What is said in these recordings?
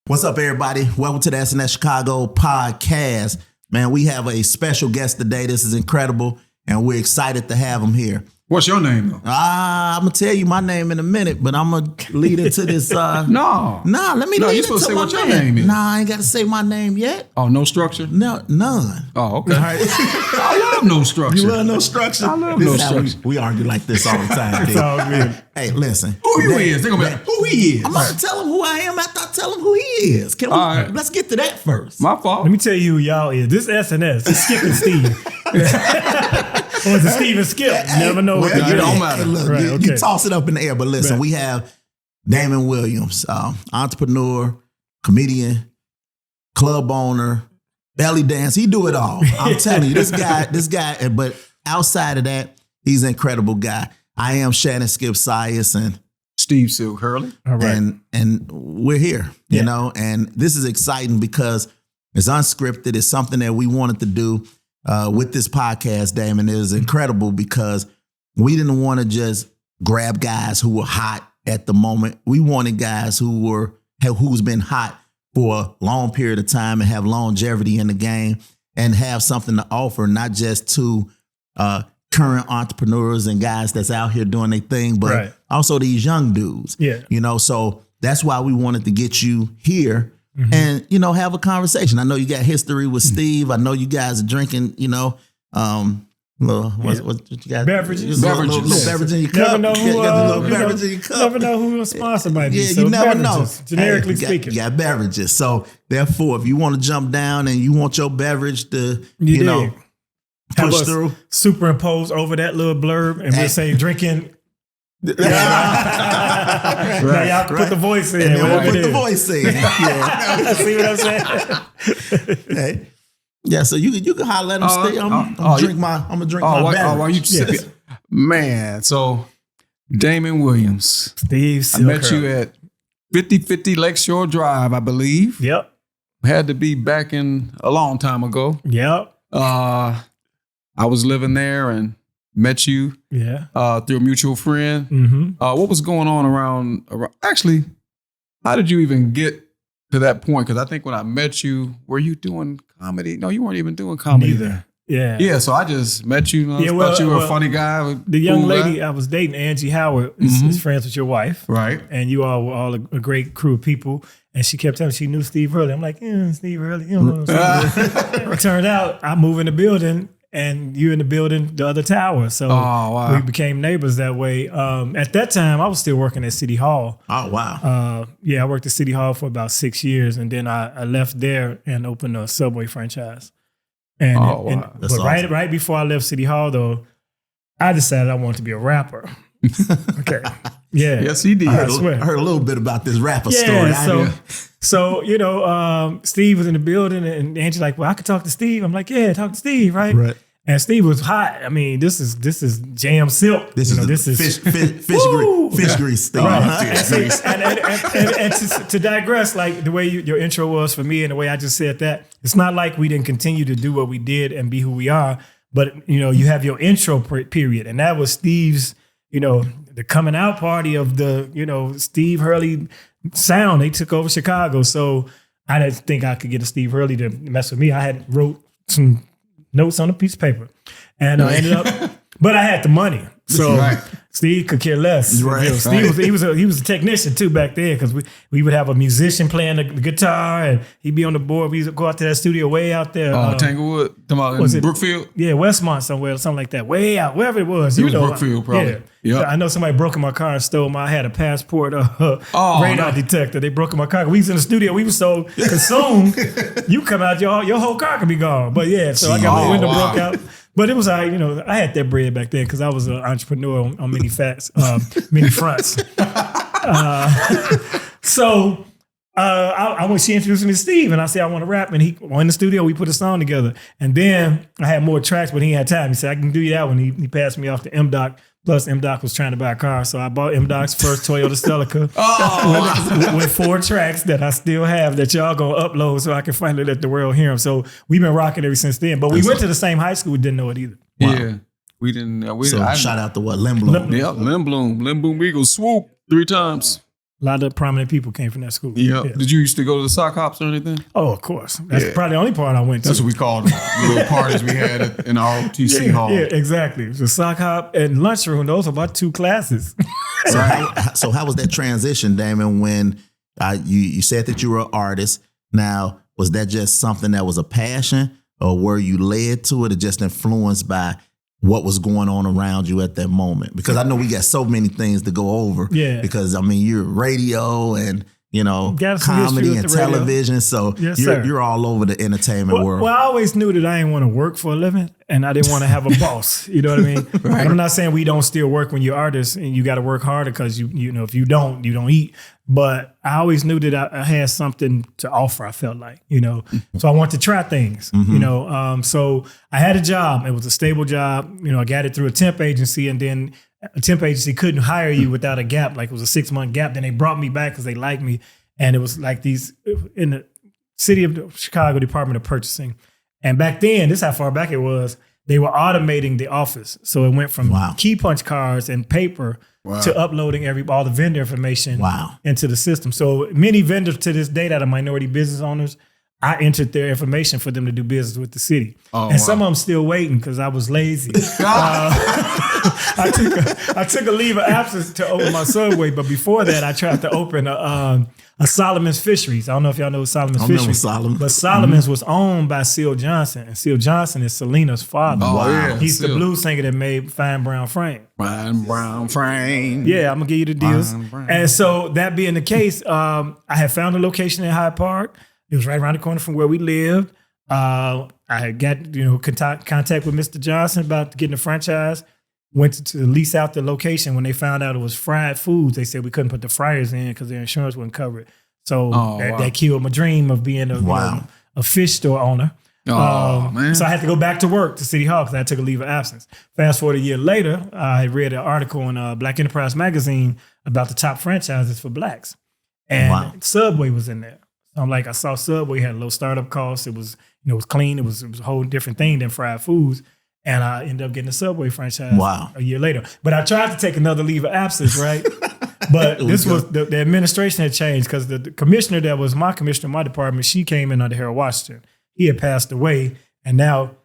What's up, everybody? Welcome to the S&S Chicago podcast. Man, we have a special guest today. This is incredible, and we're excited to have him here. What's your name, though? I'm going to tell you my name in a minute, but I'm going to lead into this. No, let me lead you're supposed to say what your man. name is. Nah, I ain't got to say my name yet. Oh, no structure? No, none. Oh, okay. All right. I love no structure. You love no structure? I love no structure. We argue like this all the time. It's all good. Hey, listen. Who you is? They're going to be like, who he is? I'm going to tell him who I am after I tell him who he is. Let's get to that first. My fault. Let me tell you who y'all is. This S&S. It's Skip and Steve. Or is it Steve and Skip? Never know. Well, it don't matter. Hey, look, Right, you toss it up in the air, but listen, Right. we have Damon Williams, entrepreneur, comedian, club owner, belly dance. He do it all. I'm telling you, this guy, but outside of that, he's an incredible guy. I am Shannon, Skip, Syas, and Steve Silk Hurley. All right. and we're here, you know, and this is exciting because it's unscripted. It's something that we wanted to do with this podcast, Damon. It was incredible because we didn't want to just grab guys who were hot at the moment. We wanted guys who's been hot for a long period of time and have longevity in the game and have something to offer, not just to current entrepreneurs and guys that's out here doing their thing, but also these young dudes. Yeah. You know, so that's why we wanted to get you here and, you know, have a conversation. I know you got history with Steve. I know you guys are drinking, you know, what you got? Beverages. Little beverage in your cup. Never know who, beverage in your cup. Never know who a sponsor might be. Yeah, So you never beverages, know. Generically Hey, speaking. you got beverages. So therefore, if you want to jump down and you want your beverage to, You know, dig. Have push us through. Superimpose over that little blurb and we'll say drinking. Now y'all can put the voice in. And then we'll whatever put it the is. voice in. Yeah. See what I'm saying? Hey. Yeah, so you can holler at him. Steve. I'm gonna drink my beverage. Why you sipping? Man, so Damon Williams. Steve I Silk met Hurley. you at 5050 Lakeshore Drive, I believe. Yep. Had to be back in a long time ago. Yep. I was living there and met you Yeah. through a mutual friend. Mm-hmm. What was going on around? Actually, how did you even get to that point? Because I think when I met you, were you doing comedy? No, you weren't even doing comedy then. Yeah. Yeah, so I just met you. And I thought you were a funny guy. The young cool lady guy. I was dating, Angie Howard, is friends with your wife. Right. And you all were all a great crew of people. And she kept telling me she knew Steve Hurley. I'm like, Steve Hurley, you don't know what I'm saying. It turned out I moved in the building and you in the building, the other tower. So we became neighbors that way. At that time, I was still working at City Hall. Oh, wow. I worked at City Hall for about 6 years. And then I left there and opened a Subway franchise. And, That's but awesome. right before I left City Hall, though, I decided I wanted to be a rapper. Okay. Yeah. Yes, he did. I swear. I heard a little bit about this rapper story. So you know, Steve was in the building, and Angie's like, "Well, I could talk to Steve." I'm like, "Yeah, talk to Steve, right?" Right. And Steve was hot. I mean, this is jam silk. This is fish grease Steve. And to digress, like the way your intro was for me, and the way I just said that, it's not like we didn't continue to do what we did and be who we are, but you know, you have your intro period, and that was Steve's. You know, the coming out party of the, you know, Steve Hurley sound. They took over Chicago. So I didn't think I could get a Steve Hurley to mess with me. I had wrote some notes on a piece of paper and I ended up, but I had the money. So Steve could care less. Right. You know, Steve he was a technician too back then because we would have a musician playing the guitar and he'd be on the board. We used to go out to that studio way out there. Tanglewood, in Brookfield? Yeah, Westmont somewhere, something like that. Way out, wherever it was. It was Brookfield, probably. Yeah. I know somebody broke in my car and stole I had a passport radar detector. They broke in my car. We was in the studio. We were so consumed. You come out, your whole car could be gone. But yeah, so I got my window broke out. But it was you know, I had that bread back then because I was an entrepreneur on many fronts. So she introduced me to Steve, and I said I want to rap, and he in the studio. We put a song together, and then I had more tracks, but he had time. He said I can do you that one. He passed me off to M-Doc. Plus, M-Doc was trying to buy a car, so I bought M-Doc's first Toyota Celica with 4 tracks that I still have that y'all gonna upload so I can finally let the world hear them. So we've been rocking ever since then. But we went to the same high school, didn't know it either. Wow. Yeah, we didn't. Shout out to what? Lindblom. Yeah, Lindblom Eagles swoop 3 times. A lot of prominent people came from that school. Yeah. Did you used to go to the sock hops or anything? Oh, of course. That's probably the only part I went to. That's what we called the little parties we had in our ROTC hall. Yeah, exactly. It was a sock hop and lunchroom. Those are about 2 classes. So how was that transition, Damon, when you said that you were an artist? Now, was that just something that was a passion, or were you led to it or just influenced by what was going on around you at that moment? Because I know we got so many things to go over. Yeah. Because I mean, you're radio and Got some comedy history and with the radio. television. So Yes, sir. you're all over the entertainment world. Well, I always knew that I didn't want to work for a living, and I didn't want to have a boss. You know what I mean? Right. I'm not saying we don't still work when you're artists, and you got to work harder because you know if you don't eat. But I always knew that I had something to offer. I felt like so I wanted to try things. So I had a job. It was a stable job. I got it through a temp agency, and then a temp agency couldn't hire you without a gap. Like it was a 6-month gap. Then they brought me back because they liked me. And it was like these in the city of Chicago Department of Purchasing. And back then, this is how far back it was, they were automating the office. So it went from key punch cards and paper to uploading all the vendor information into the system. So many vendors to this day that are minority business owners, I entered their information for them to do business with the city. Some of them still waiting because I was lazy. I took a leave of absence to open my Subway, but before that, I tried to open a Solomon's Fisheries. I don't know if y'all know Solomon's Fisheries. But Solomon's was owned by Seal Johnson, and Seal Johnson is Selena's father. He's the blues singer that made Fine Brown Frame. Fine Brown Frame. Yeah, I'm gonna give you the deals. And so that being the case, I had found a location in Hyde Park. It was right around the corner from where we lived. I had got contact with Mr. Johnson about getting a franchise. Went to lease out the location. When they found out it was fried foods, they said we couldn't put the fryers in because their insurance wouldn't cover it. So that killed my dream of being a fish store owner. Man. So I had to go back to work to City Hall because I took a leave of absence. Fast forward a year later, I read an article in Black Enterprise magazine about the top franchises for blacks. And Subway was in there. So I'm like, I saw Subway had low startup costs. It was, it was clean. It was a whole different thing than fried foods. And I ended up getting a Subway franchise a year later. But I tried to take another leave of absence, right? But this was the administration had changed because the commissioner that was my commissioner in my department, she came in under Harold Washington. He had passed away, and now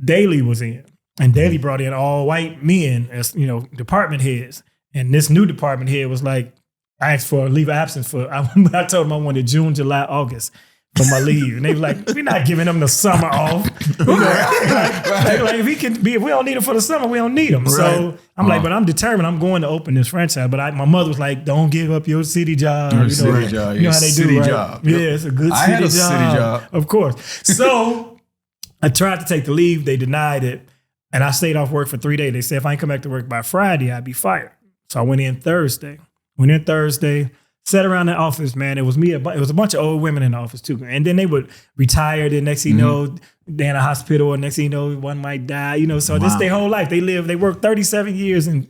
Daley was in. And Daley brought in all white men as department heads. And this new department head was like, I asked for a leave of absence I told them I wanted June, July, August for my leave. And they were like, we're not giving them the summer off. Like if we don't need him for the summer, we don't need him. Right. So I'm like, but I'm determined. I'm going to open this franchise. But my mother was like, don't give up your city job. City job. You know how they do, right? Job. Yeah, it's a good city job. Of course. So I tried to take the leave. They denied it. And I stayed off work for 3 days. They said if I didn't come back to work by Friday, I'd be fired. So I went in Thursday. Sat around the office, man. It was me. It was a bunch of old women in the office too. And then they would retire. The next thing you know, they're in a hospital. And next thing you know, one might die. So this their whole life. They worked 37 years and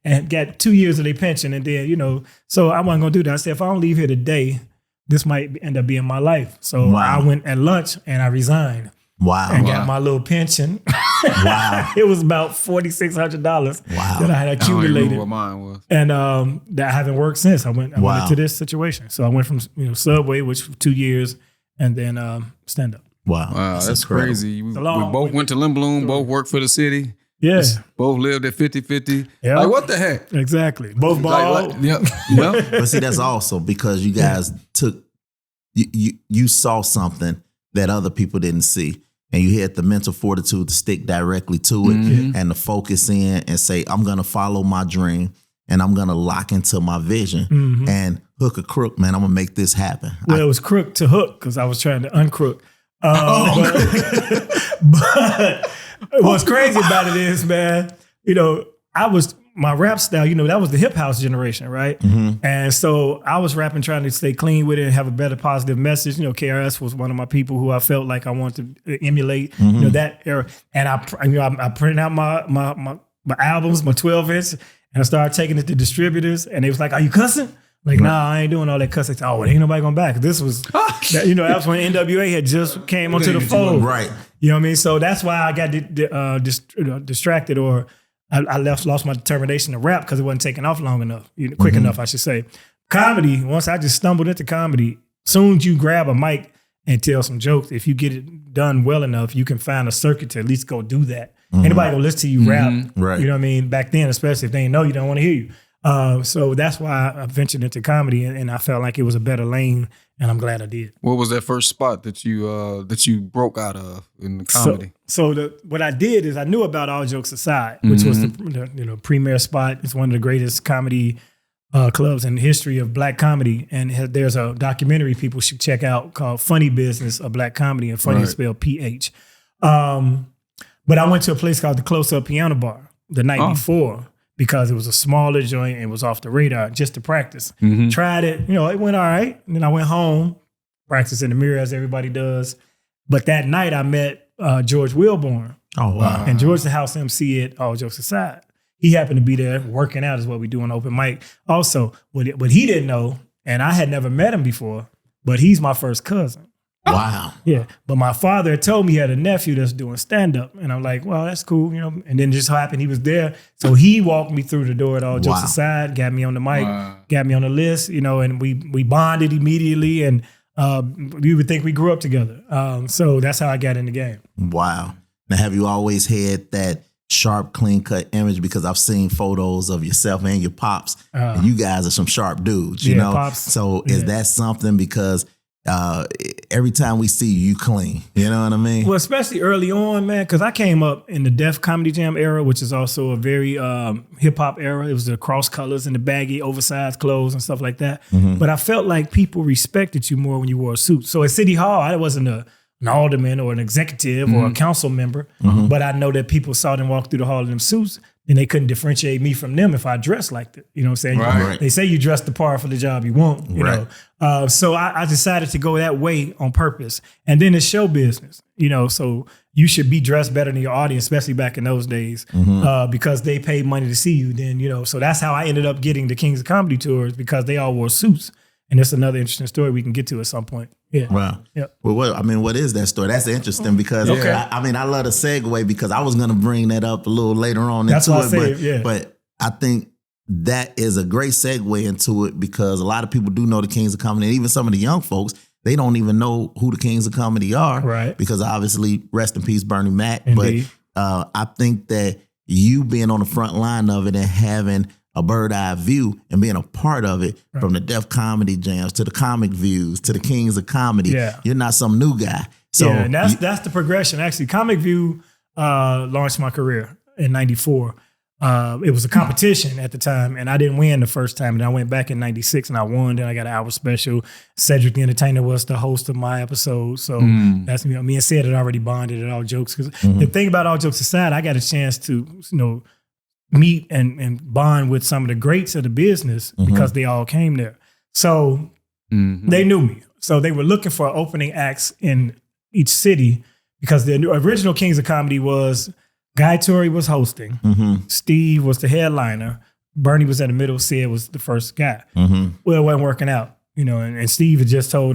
and got 2 years of their pension. And then so I wasn't gonna do that. I said if I don't leave here today, this might end up being my life. So I went at lunch and I resigned. And got my little pension. It was about $4,600 that I had accumulated. I don't remember what mine was. And that I haven't worked since. I went into this situation. So I went from Subway, which was 2 years, and then stand up. Wow, that's crazy. We both went to Limblom, both worked for the city. Yeah. Both lived at 50-50. Yep. Like, what the heck? Exactly. Both bald. Yep. But see, that's also because you guys you saw something that other people didn't see. And you had the mental fortitude to stick directly to it and to focus in and say, I'm going to follow my dream and I'm going to lock into my vision and hook a crook, man. I'm going to make this happen. Well, it was crook to hook because I was trying to uncrook. But what's crazy about it is, man, my rap style, that was the hip house generation, right? And so I was rapping, trying to stay clean with it and have a better positive message. KRS was one of my people who I felt like I wanted to emulate, that era. And I printed out my albums, my 12-inch, and I started taking it to distributors. And they was like, "Are you cussing?" Like, nah, I ain't doing all that cussing. They said, "Oh, well, ain't nobody going back." This was, that was when NWA had just came onto the fold. Right. You know what I mean? So that's why I got distracted or I lost my determination to rap because it wasn't taking off long enough, quick enough, I should say. comedy, once I just stumbled into comedy, soon as you grab a mic and tell some jokes, if you get it done well enough, you can find a circuit to at least go do that. Anybody gonna listen to you rap, Right. you know what I mean? Back then, especially if they didn't know you, don't want to hear you. So that's why I ventured into comedy, and I felt like it was a better lane, and I'm glad I did. What was that first spot that you broke out of in the comedy? So what I did is I knew about All Jokes Aside, which was the premier spot. It's one of the greatest comedy clubs in the history of black comedy, and there's a documentary people should check out called "Funny Business of Black Comedy," and funny is spelled PH. But I went to a place called the Close Up Piano Bar the night before, because it was a smaller joint and it was off the radar, just to practice. Tried it, it went all right. And then I went home, practiced in the mirror as everybody does. But that night I met George Wilborn. Oh, wow. And George the house MC at All Jokes Aside. He happened to be there working out is what we do on open mic. Also, what he didn't know, and I had never met him before, but he's my first cousin. Wow. Yeah. But my father had told me he had a nephew that's doing stand-up. And I'm like, well, that's cool, And then it just happened he was there. So he walked me through the door at All Jokes Aside, got me on the mic, got me on the list, and we bonded immediately. And you would think we grew up together. So that's how I got in the game. Wow. Now, have you always had that sharp, clean-cut image? Because I've seen photos of yourself and your pops. And you guys are some sharp dudes, you know? Pops, so is that something? Because every time we see you clean, you know what I mean? Well, especially early on, man, because I came up in the Def Comedy Jam era, which is also a very hip hop era. It was the cross colors and the baggy, oversized clothes and stuff like that. But I felt like people respected you more when you wore a suit. So at City Hall, I wasn't an alderman or an executive or a council member, but I know that people saw them walk through the hall in them suits, and they couldn't differentiate me from them if I dressed like that. You know what I'm saying? Right. They say you dress the part for the job you want, you know. So I decided to go that way on purpose. And then it's show business, so you should be dressed better than your audience, especially back in those days, because they paid money to see you then, So that's how I ended up getting the Kings of Comedy tours, because they all wore suits. And it's another interesting story we can get to at some point. Yeah. Wow. Yeah. Well, what is that story? That's interesting because I love the segue, because I was going to bring that up a little later on. That's what I said. But I think that is a great segue into it, because a lot of people do know the Kings of Comedy, and even some of the young folks, they don't even know who the Kings of Comedy are. Right. Because obviously, rest in peace, Bernie Mac. Indeed. But I think that you being on the front line of it and having a bird eye view and being a part of it, from the Def Comedy Jams to the Comic Views to the Kings of Comedy. Yeah. You're not some new guy. So and that's the progression. Actually, Comic View launched my career in '94. It was a competition at the time, and I didn't win the first time. And I went back in '96 and I won. Then I got an hour special. Cedric the Entertainer was the host of my episode. So that's me and Sid had already bonded at All Jokes. Because the thing about All Jokes Aside, I got a chance to meet and bond with some of the greats of the business, because they all came there. So they knew me. So they were looking for opening acts in each city, because the original Kings of Comedy was Guy Torrey was hosting, Steve was the headliner, Bernie was in the middle, Sid was the first guy. Well, it wasn't working out. And Steve had just told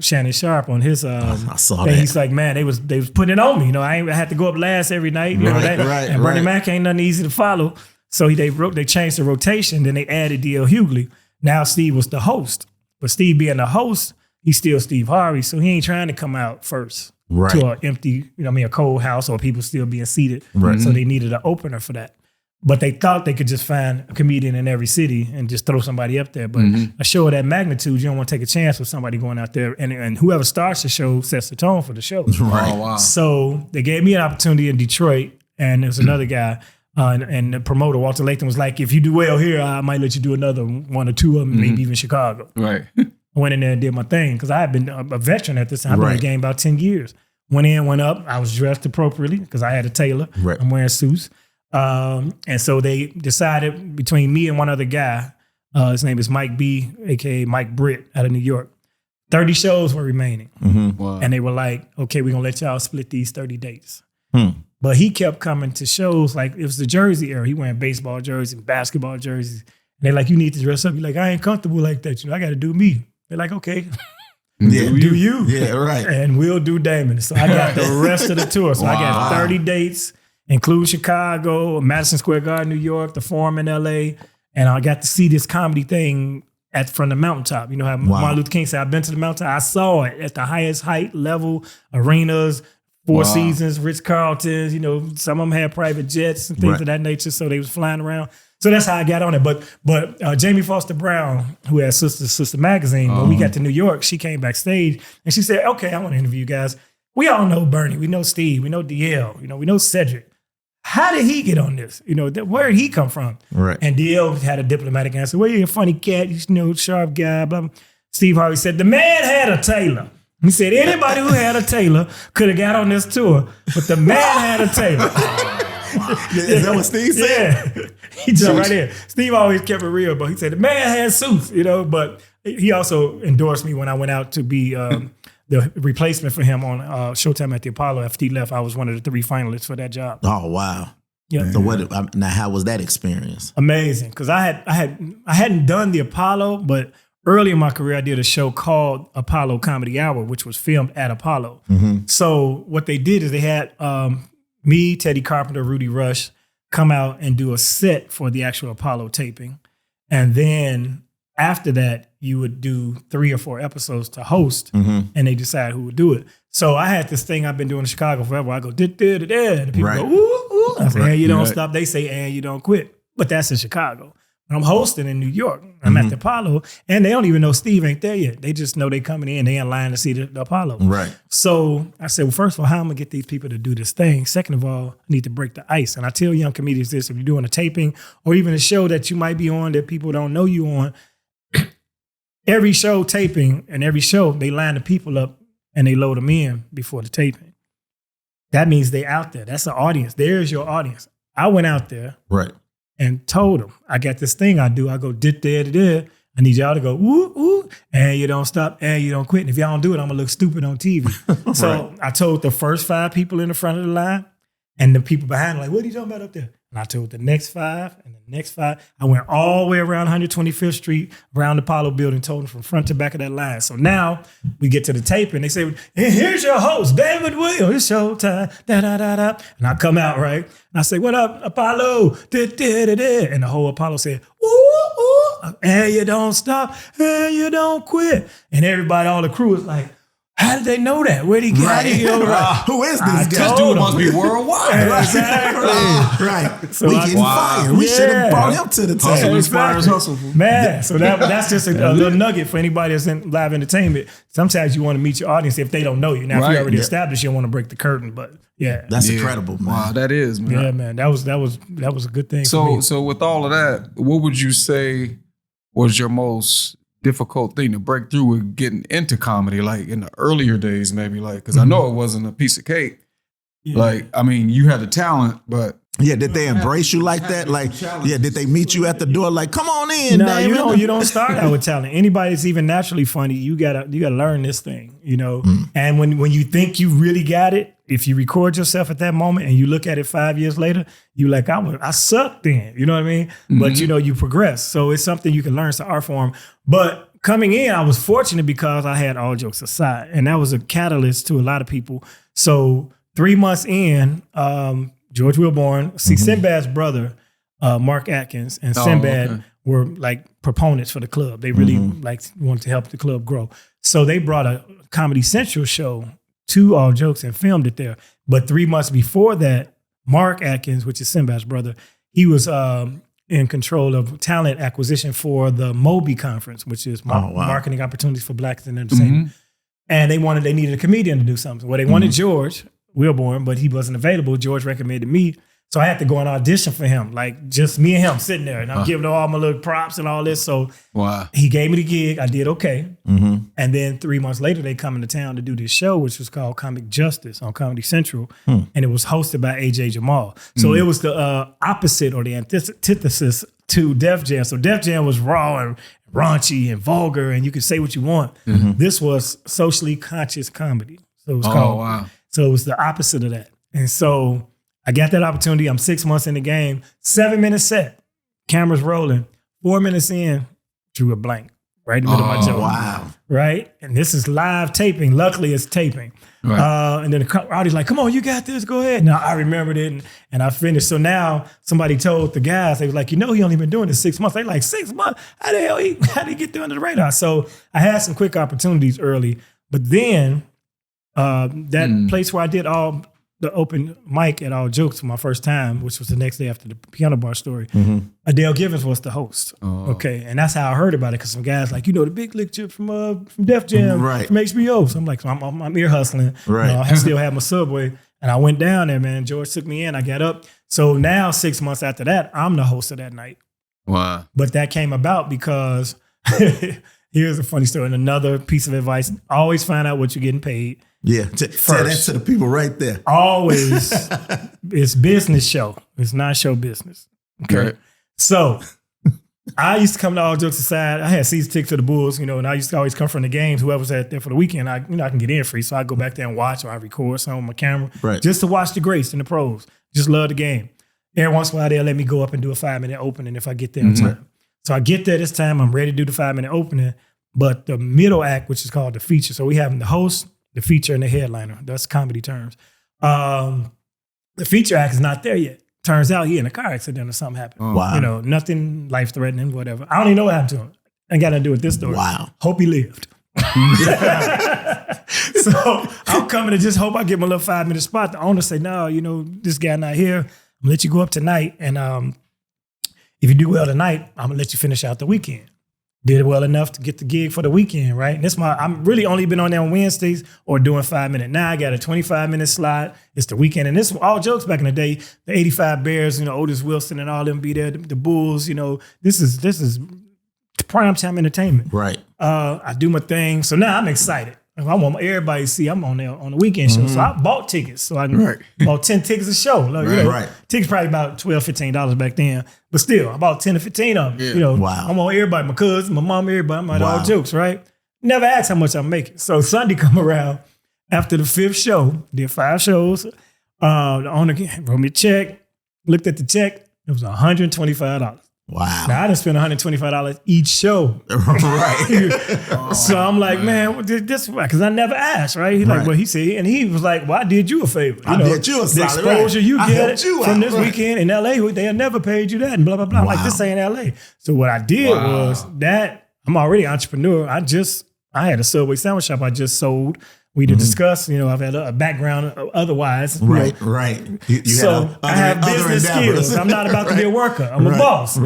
Shannon Sharp on his I saw thing. that. He's like, man, they was putting it on me. I had to go up last every night. And Bernie Mac ain't nothing easy to follow. So they changed the rotation. Then they added D.L. Hughley. Now Steve was the host, but Steve being the host, he's still Steve Harvey. So he ain't trying to come out first to an empty, a cold house or people still being seated. So they needed an opener for that. But they thought they could just find a comedian in every city and just throw somebody up there. But a show of that magnitude, you don't want to take a chance with somebody going out there. And whoever starts the show sets the tone for the show. Right. Oh, wow. So they gave me an opportunity in Detroit, and there was another guy. And the promoter, Walter Latham, was like, if you do well here, I might let you do another one or two of them, maybe even Chicago. Right. I went in there and did my thing, because I had been a veteran at this time. I've been in the game about 10 years. Went in, went up. I was dressed appropriately because I had a tailor. Right. I'm wearing suits. And so they decided between me and one other guy, his name is Mike B, a.k.a. Mike Britt out of New York. 30 shows were remaining. Wow. And they were like, okay, we're going to let y'all split these 30 dates. But he kept coming to shows, like it was the jersey era. He wearing baseball jerseys and basketball jerseys. And they're like, you need to dress up. You're like, I ain't comfortable like that. I got to do me. They're like, okay. Yeah. Do you? Yeah, right. And we'll do Damon. So I got the rest of the tour. So I got 30 dates, include Chicago, Madison Square Garden, New York, the Forum in LA. And I got to see this comedy thing from the mountaintop. You know how Martin Luther King said, I've been to the mountaintop. I saw it at the highest height level, arenas, Four Seasons, Ritz-Carltons. You know, some of them had private jets and things of that nature, so they was flying around. So that's how I got on it. But Jamie Foster Brown, who had Sister Magazine, when we got to New York, she came backstage and she said, okay, I want to interview you guys. We all know Bernie. We know Steve. We know DL. You know, we know Cedric. How did he get on this? You know, where did he come from? Right. And DL had a diplomatic answer. Well, you're a funny cat. You know, sharp guy. Blah, blah. Steve Harvey said, the man had a tailor. He said, anybody who had a tailor could have got on this tour, but the man had a tailor. Is that what Steve said? Yeah. He jumped right in. Steve always kept it real, but he said, the man had suits, you know, but he also endorsed me when I went out to be the replacement for him on Showtime at the Apollo. After he left, I was one of the 3 finalists for that job. Oh, wow. Yeah. So now how was that experience? Amazing. Because I hadn't done the Apollo, but early in my career, I did a show called Apollo Comedy Hour, which was filmed at Apollo. Mm-hmm. So what they did is they had me, Teddy Carpenter, Rudy Rush come out and do a set for the actual Apollo taping. And then after that, you would do 3 or 4 episodes to host, and they decide who would do it. So I had this thing I've been doing in Chicago forever. I go, da-da-da-da, and people go, ooh, ooh. I say, and you don't stop. They say, and you don't quit. But that's in Chicago. When I'm hosting in New York, I'm at the Apollo, and they don't even know Steve ain't there yet. They just know they coming in. They in line to see the Apollo. Right. So I said, well, first of all, how am I going to get these people to do this thing? Second of all, I need to break the ice. And I tell young comedians this, if you're doing a taping or even a show that you might be on that people don't know you on, every show taping and every show, they line the people up and they load them in before the taping. That means they out there. That's the audience. There's your audience. I went out there. Right. And told them, I got this thing I do. I go, da-da-da-da. I need y'all to go, ooh, ooh, and you don't stop, and you don't quit. And if y'all don't do it, I'm going to look stupid on TV. So I told the first 5 people in the front of the line, and the people behind like, what are you talking about up there? And I told the next 5 and the next 5. I went all the way around 125th Street, around the Apollo building, told them from front to back of that line. So now we get to the tape and they say, and here's your host, Damon Williams. It's showtime. Da-da-da-da. And I come out, right? And I say, what up, Apollo? Da-da-da-da. And the whole Apollo said, ooh, ooh, and you don't stop, and you don't quit. And everybody, all the crew was like, how did they know that? Where'd he get it? Who is this guy? This dude must be worldwide. Exactly. Right. So we getting fired. We should have brought him to the table. Hustle inspires hustle. Man, so that's just a little nugget for anybody that's in live entertainment. Sometimes you want to meet your audience if they don't know you. Now, if you're already established, you don't want to break the curtain. But yeah, that's incredible, man. Wow, that is, man. Yeah, man, that was a good thing. So with all of that, what would you say was your most difficult thing to break through with getting into comedy, like in the earlier days, maybe, like, because I know it wasn't a piece of cake. Yeah. Like, I mean, you had the talent, but did they embrace you like that? Like, did they meet you at the door? Like, come on in. No, you don't start out with talent. Anybody that's even naturally funny, you gotta learn this thing, you know. And when you think you really got it, if you record yourself at that moment and you look at it 5 years later, you like, I sucked then, you know what I mean? But you know, you progress. So it's something you can learn. It's an art form. But coming in, I was fortunate because I had All Jokes Aside, and that was a catalyst to a lot of people. So 3 months in, George Wilborn, Sinbad's brother, Mark Atkins, and Sinbad were like proponents for the club. They really wanted to help the club grow. So they brought a Comedy Central show to All Jokes and filmed it there. But 3 months before that, Mark Atkins, which is Sinbad's brother, he was in control of talent acquisition for the Moby Conference, which is marketing opportunities for Blacks in entertainment. And they needed a comedian to do something. Well, they wanted George Wilborn, but he wasn't available. George recommended me. So I had to go and audition for him, like just me and him sitting there. And I'm giving all my little props and all this. So he gave me the gig. I did okay. And then 3 months later, they come into town to do this show, which was called Comic Justice on Comedy Central. And it was hosted by AJ Jamal. So it was the opposite or the antithesis to Def Jam. So Def Jam was raw and raunchy and vulgar, and you could say what you want. This was socially conscious comedy. So it was called. So it was the opposite of that. And so I got that opportunity. I'm 6 months in the game, 7-minute set, cameras rolling. 4 minutes in, drew a blank. right in the middle of my joke. Wow. Right? And this is live taping. Luckily, it's taping. Right. And then the crowd like, come on, you got this, go ahead. Now, I remembered it and I finished. So now somebody told the guys, they were like, he only been doing this 6 months. They like, 6 months? How the hell how did he get through under the radar? So I had some quick opportunities early. But then that place where I did all the open mic at All Jokes for my first time, which was the next day after the piano bar story, Adele Givens was the host. Okay, and that's how I heard about it, because some guys like, the big lick chip from Def Jam, from HBO. So I'm like, I'm ear hustling. Right. I still have my Subway. And I went down there, man. George took me in. I got up. So now 6 months after that, I'm the host of that night. Wow. But that came about because here's a funny story. And another piece of advice, always find out what you're getting paid. Yeah, tell that to the people right there. Always, it's business show. It's not show business. Okay. Right. So I used to come to All Jokes Aside. I had season tickets to the Bulls, and I used to always come from the games. Whoever's at there for the weekend, I can get in free. So I go back there and watch, or I record some on my camera, just to watch the greats and the pros. Just love the game. Every once in a while, they'll let me go up and do a 5-minute opening if I get there on time. So I get there this time. I'm ready to do the 5-minute opening. But the middle act, which is called the feature. So we have the host, the feature, and the headliner. That's comedy terms. The feature act is not there yet. Turns out he in a car accident or something happened. Wow. Nothing life-threatening, whatever. I don't even know what happened to him. Ain't got nothing to do with this story. Wow. Hope he lived. So I'm coming to just hope I get my little 5-minute spot. The owner say, no, this guy not here. I'm gonna let you go up tonight. And if you do well tonight, I'm gonna let you finish out the weekend. Did well enough to get the gig for the weekend, right? And I'm really only been on there on Wednesdays or doing 5-minute. Now I got a 25-minute slot. It's the weekend. And this All Jokes back in the day, the 85 Bears, Otis Wilson and all them be there, the Bulls, this is prime time entertainment. Right. I do my thing. So now I'm excited. I want everybody to see I'm on there on the weekend show. So I bought tickets. So I bought 10 tickets a show. Tickets probably about $12, $15 back then. But still, I bought 10 or 15 of them. Yeah. Wow. I'm on everybody, my cousin, my mom, everybody. I'm at All Jokes, right? Never asked how much I'm making. So Sunday come around after the 5th show, did 5 shows. The owner wrote me a check, looked at the check. It was $125. Wow. Now, I done spent $125 each show. Right. So I'm like, man, this because I never asked, right? He like, well, he said, and he was like, well, I did you a favor. I did you a the solid, exposure you I get helped you from out, this weekend in LA, they'll never paid you that, and blah, blah, blah. I'm like, this ain't LA. So what I did was that I'm already an entrepreneur. I had a Subway sandwich shop I just sold. We to discuss, I've had a background otherwise. Right. So I have business skills. I'm not about to be a worker. I'm a boss,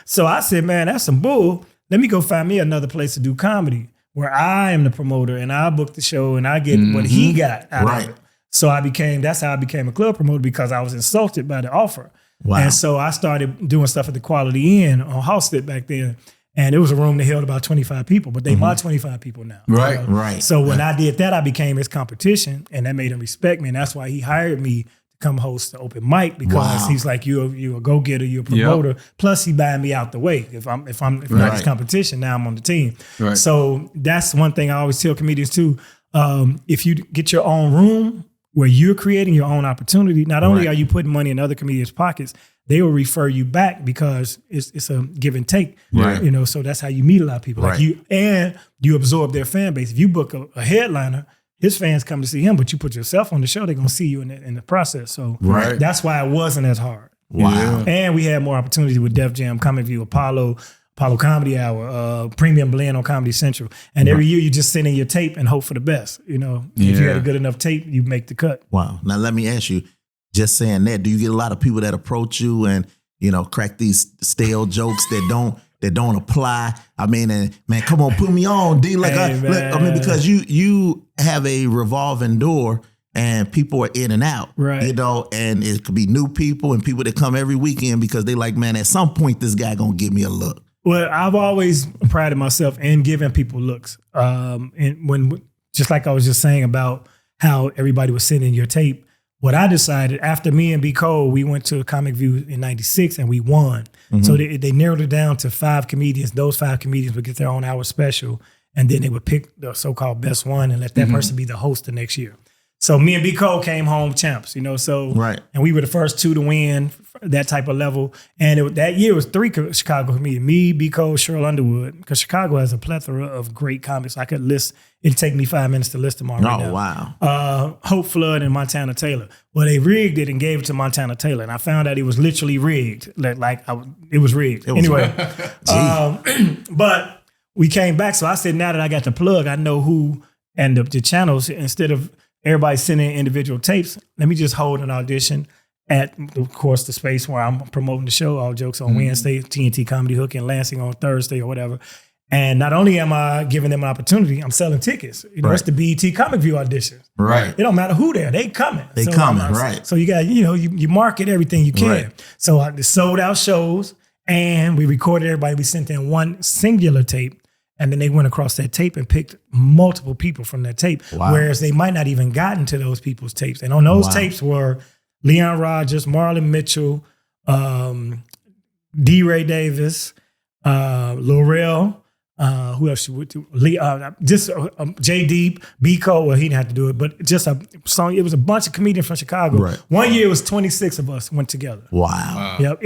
So I said, man, that's some bull. Let me go find me another place to do comedy where I am the promoter and I book the show and I get what he got out of it. So that's how I became a club promoter, because I was insulted by the offer. Wow. And so I started doing stuff at the Quality Inn on Halstead back then. And it was a room that held about 25 people, but they bought 25 people now. Right. So when I did that, I became his competition, and that made him respect me. And that's why he hired me to come host the open mic, because he's like, you're a go-getter, you're a promoter. Yep. Plus he buying me out the way. If I'm not his competition, now I'm on the team. Right. So that's one thing I always tell comedians too. If you get your own room where you're creating your own opportunity, not only are you putting money in other comedians' pockets, they will refer you back, because it's a give and take. Right. So that's how you meet a lot of people. Like you absorb their fan base. If you book a headliner, his fans come to see him, but you put yourself on the show, they're gonna see you in the process. So that's why it wasn't as hard. Wow. And we had more opportunities with Def Jam, Comic View, Apollo Comedy Hour, Premium Blend on Comedy Central. And every year you just send in your tape and hope for the best. If you had a good enough tape, you make the cut. Wow. Now let me ask you, just saying that, do you get a lot of people that approach you and, crack these stale jokes that don't apply? I mean, and man, come on, put me on, D. Because you have a revolving door and people are in and out, and it could be new people and people that come every weekend because they like, man, at some point this guy gonna give me a look. Well, I've always prided myself in giving people looks. And when, just like I was just saying about how everybody was sending your tape, what I decided after me and B. Cole, we went to a Comic View in '96 and we won. So they narrowed it down to 5 comedians. Those 5 comedians would get their own hour special, and then they would pick the so-called best one and let that person be the host the next year. So me and B. Cole came home champs, so Right. And we were the first 2 to win that type of level. And that year was 3 Chicago comedians: me, B. Cole, Cheryl Underwood. Because Chicago has a plethora of great comics. I could list. It'd take me 5 minutes to list them all right now. Wow. Hope Flood and Montana Taylor. Well, they rigged it and gave it to Montana Taylor, and I found out it was literally rigged. It was rigged. Anyway, but we came back. So I said, now that I got the plug, I know who and the channels. Instead of everybody sending individual tapes, let me just hold an audition at, of course, the space where I'm promoting the show. All Jokes on Wednesday, TNT Comedy Hook in Lansing on Thursday or whatever. And not only am I giving them an opportunity, I'm selling tickets. It's the BET Comic View audition. Right. It don't matter who they're, they coming. Right. So you got, you market everything you can. Right. So I sold out shows, and we recorded everybody. We sent in one singular tape, and then they went across that tape and picked multiple people from that tape. Wow. Whereas they might not even gotten to those people's tapes. And on those tapes were Leon Rogers, Marlon Mitchell, D. Ray Davis, Laurel. Who else she would do? J Deep, B. Cole. Well, he didn't have to do it, but just a song. It was a bunch of comedians from Chicago. Right. One year it was 26 of us went together. Wow. Yep.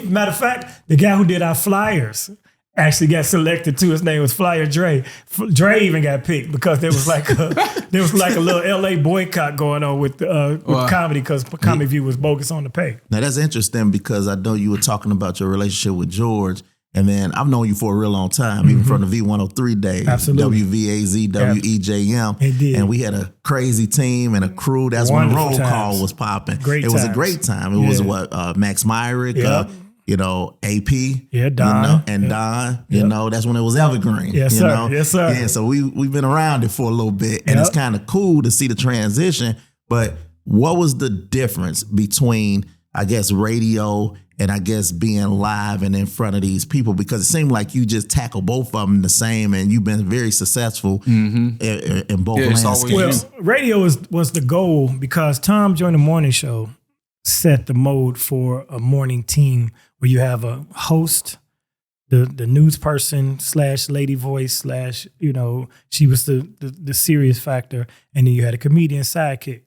Matter of fact, the guy who did our flyers actually got selected too. His name was Flyer Dre. Dre even got picked because there was like a little LA boycott going on with comedy because Comedy View was bogus on the pay. Now that's interesting because I know you were talking about your relationship with George. And then I've known you for a real long time, even from the V103 days. Absolutely. WVAZ, WEJM. It did. And we had a crazy team and a crew. That's when Wonderful roll times. call was popping. Great It was a times. great time. It was Max Myrick, Yep. AP. Yeah, Don. Don. Yep. That's when it was evergreen. Yes, you sir. know? Yes, sir. Yeah, so we've been around it for a little bit. And it's kind of cool to see the transition. But what was the difference between, I guess, radio and I guess being live and in front of these people? Because it seemed like you just tackle both of them the same, and you've been very successful in both landscapes. Well, radio was the goal because Tom joined the morning show, set the mode for a morning team where you have a host, the news person / lady voice / she was the serious factor, and then you had a comedian sidekick.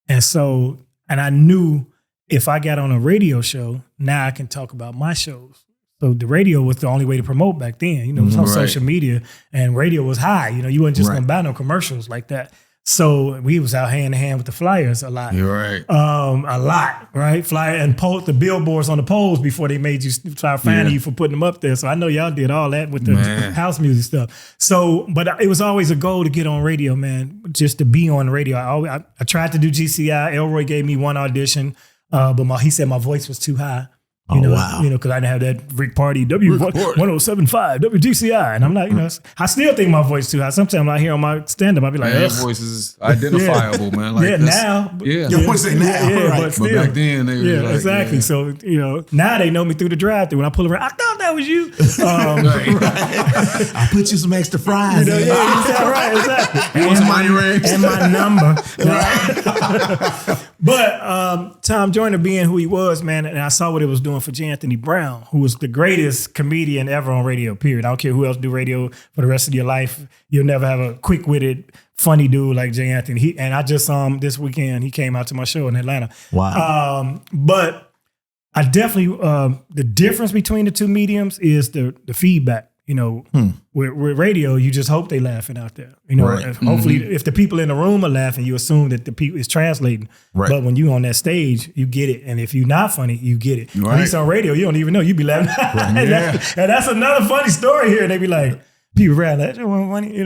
And I knew if I got on a radio show, now I can talk about my shows. So the radio was the only way to promote back then. It was on social media, and radio was high. You wasn't just gonna buy no commercials like that. So we was out hand in hand with the flyers a lot. You're right. A lot, right? Flyer and the billboards on the poles before they made you start finding you for putting them up there. So I know y'all did all that with the house music stuff. So, but it was always a goal to get on radio, man, just to be on the radio. I tried to do GCI. Elroy gave me one audition, but he said my voice was too high. Wow. Because I didn't have that Rick Party W1075 WGCI, and I'm not, I still think my voice too high. Sometimes I hear on my stand up, I'll be like, your voice is identifiable, man. Like now, your voice ain't now, right? But still, back then they were like, exactly. So now they know me through the drive-through. When I pull around, I thought that was you. I put you some extra fries. In. Right, exactly. And my number. But Tom Joyner being who he was, man, and I saw what it was doing for J. Anthony Brown, who was the greatest comedian ever on radio, period. I don't care who else do radio for the rest of your life. You'll never have a quick-witted, funny dude like J. Anthony. And I just saw him this weekend. He came out to my show in Atlanta. Wow. But I definitely, the difference between the two mediums is the feedback. With radio, you just hope they laughing out there. Hopefully, if the people in the room are laughing, you assume that the people is translating. Right. But when you on that stage, you get it. And if you're not funny, you get it. Right. At least on radio, you don't even know. You be laughing. And that's another funny story here. They be like, people around that wasn't funny,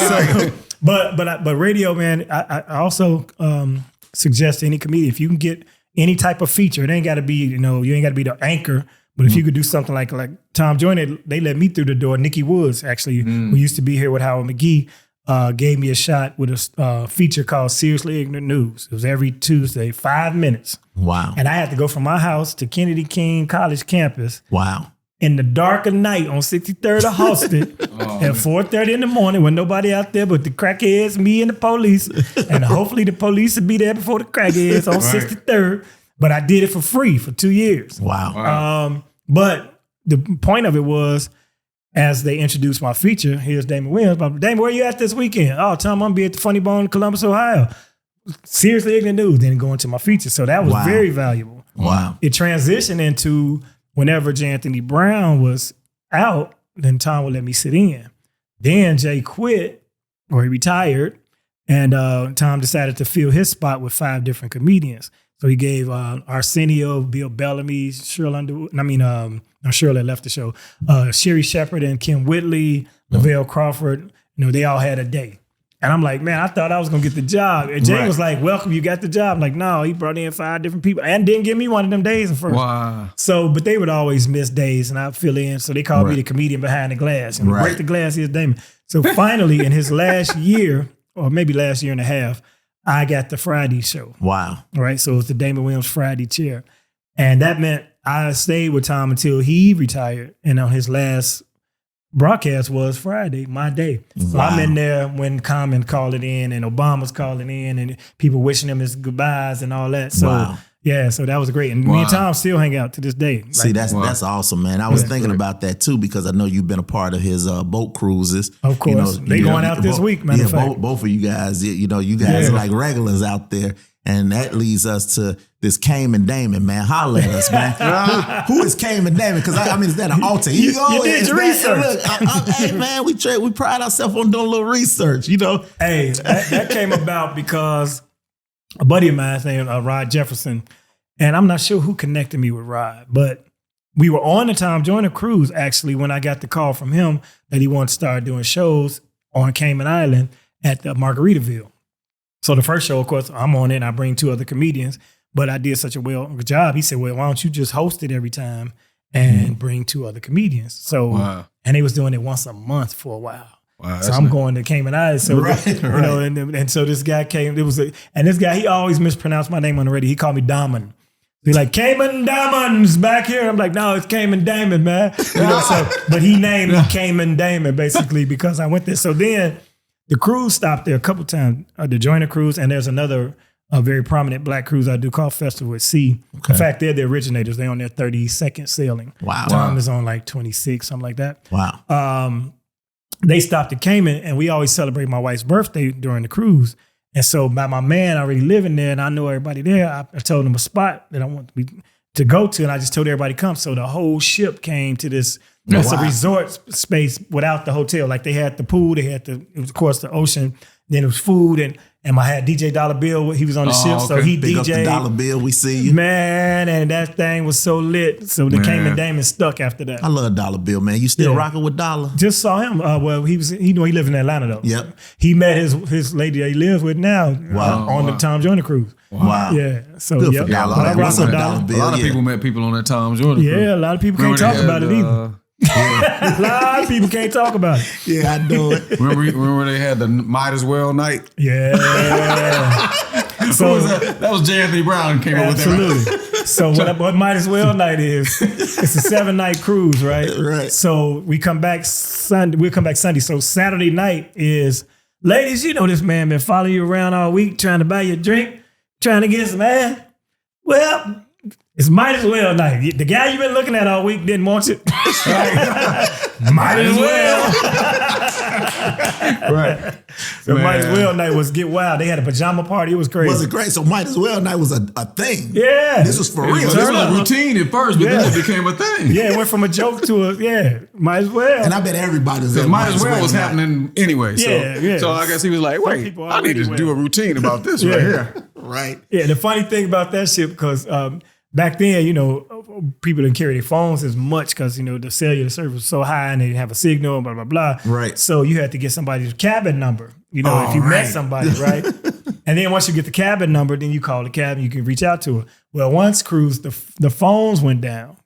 So, but radio, man, I also suggest to any comedian, if you can get any type of feature, it ain't got to be, you ain't got to be the anchor. But if you could do something like Tom Joyner, they let me through the door. Nikki Woods, actually, who used to be here with Howard McGee, gave me a shot with a feature called Seriously Ignorant News. It was every Tuesday, 5 minutes. Wow. And I had to go from my house to Kennedy King College campus. Wow. In the dark of night on 63rd of Halsted at 4:30 in the morning when nobody out there but the crackheads, me and the police. And hopefully the police would be there before the crackheads on 63rd. But I did it for free for 2 years. Wow. But the point of it was, as they introduced my feature, here's Damon Williams. Damon, where you at this weekend? Oh, Tom, I'm going to be at the Funny Bone in Columbus, Ohio. seriously ignorant news, then go into my feature. So that was very valuable. Wow. It transitioned into whenever J. Anthony Brown was out, then Tom would let me sit in. Then Jay quit, or he retired, and Tom decided to fill his spot with 5 different comedians. So he gave Arsenio, Bill Bellamy, Shirley Underwood. Shirley left the show. Sherry Shepard and Kim Whitley, Lavelle Crawford. They all had a day. And I'm like, man, I thought I was going to get the job. And Jay was like, welcome, you got the job. I'm like, no, he brought in 5 different people and didn't give me one of them days at first. Wow. So, but they would always miss days and I'd fill in. So they called me the comedian behind the glass. And break the glass, here's Damon. So finally, in his last year, or maybe last year and a half, I got the Friday show. Wow. Right. So it's the Damon Williams Friday chair. And that meant I stayed with Tom until he retired. And on his last broadcast was Friday, my day. So I'm in there when Common called it in and Obama's calling in and people wishing him his goodbyes and all that. So yeah, so that was great. And me and Tom still hang out to this day. See, that's awesome, man. I was thinking about that too because I know you've been a part of his boat cruises. Of course. They going out this week, matter of fact. Both of you guys, you guys are like regulars out there. And that leads us to this Cayman Damon, man. Holla at us, man. Who is Cayman Damon? Because is that an alter ego? You did your research. Hey, man, we pride ourselves on doing a little research, Hey, that came about because a buddy of mine named Rod Jefferson, and I'm not sure who connected me with Rod, but we were on the Tom Joyner cruise actually when I got the call from him that he wanted to start doing shows on Cayman Island at the Margaritaville. So the first show, of course, I'm on it and I bring 2 other comedians, but I did such a good job. He said, well, why don't you just host it every time and bring 2 other comedians? So, and they was doing it once a month for a while. Wow, so I'm going to Cayman Islands. So, and so this guy came, and this guy, he always mispronounced my name on the radio. He called me Damon. He's like, Cayman Damon's back here. I'm like, no, it's Cayman Damon, man. But he named me Cayman Damon basically because I went there. So then the cruise stopped there a couple times, the Joyner cruise, and there's another very prominent black cruise I do called Festival at Sea. Okay. In fact, they're the originators. They're on their 32nd sailing. Wow. Tom is on like 26, something like that. Wow. They stopped at Cayman, and we always celebrate my wife's birthday during the cruise. And so by my man already living there, and I know everybody there, I told him a spot that I want to go to, and I just told everybody to come. So the whole ship came to this. It's a resort space without the hotel. Like they had the pool, it was of course the ocean, then it was food, and I had DJ Dollar Bill. He was on the ship, so he Big DJ'd. Up the Dollar Bill, we see you, man, and that thing was so lit. So the Cayman Damon stuck after that. I love Dollar Bill, man. You still rocking with Dollar? Just saw him. Well, he lived in Atlanta though. Yep. He met his lady that he lives with now on the Tom Joyner cruise. Wow. Yeah. So good for Dollar. I rock with Dollar. A lot of people met people on that Tom Joyner cruise. Yeah, a lot of people can't talk about it either. A lot of people can't talk about it. Yeah, I know it. Remember they had the Might As Well night? Yeah. So that was J. Anthony Brown came up with that. Absolutely. So what Might As Well night is, it's a 7-night cruise, right? Right. So we come back Sunday. We'll come back Sunday. So Saturday night is, ladies, you know this man been following you around all week trying to buy you a drink, trying to get some ass. Well, it's Might As Well night. The guy you've been looking at all week didn't want it. Might as well. Right. So Might As Well night was get wild. They had a pajama party. It was crazy. Was it great? So Might As Well night was a thing. Yeah. This was for real. This was a routine at first, but then it became a thing. Yeah, it went from a joke to Might As Well. And I bet everybody was at Might As Well was happening anyway. So I guess he was like, wait, I need to do a routine about this right here. Right. Yeah, the funny thing about that shit, because back then, people didn't carry their phones as much because, the cellular service was so high and they didn't have a signal, blah, blah, blah. Right. So you had to get somebody's cabin number, if you met somebody, right? And then once you get the cabin number, then you call the cabin, you can reach out to her. Well, once cruise, the phones went down.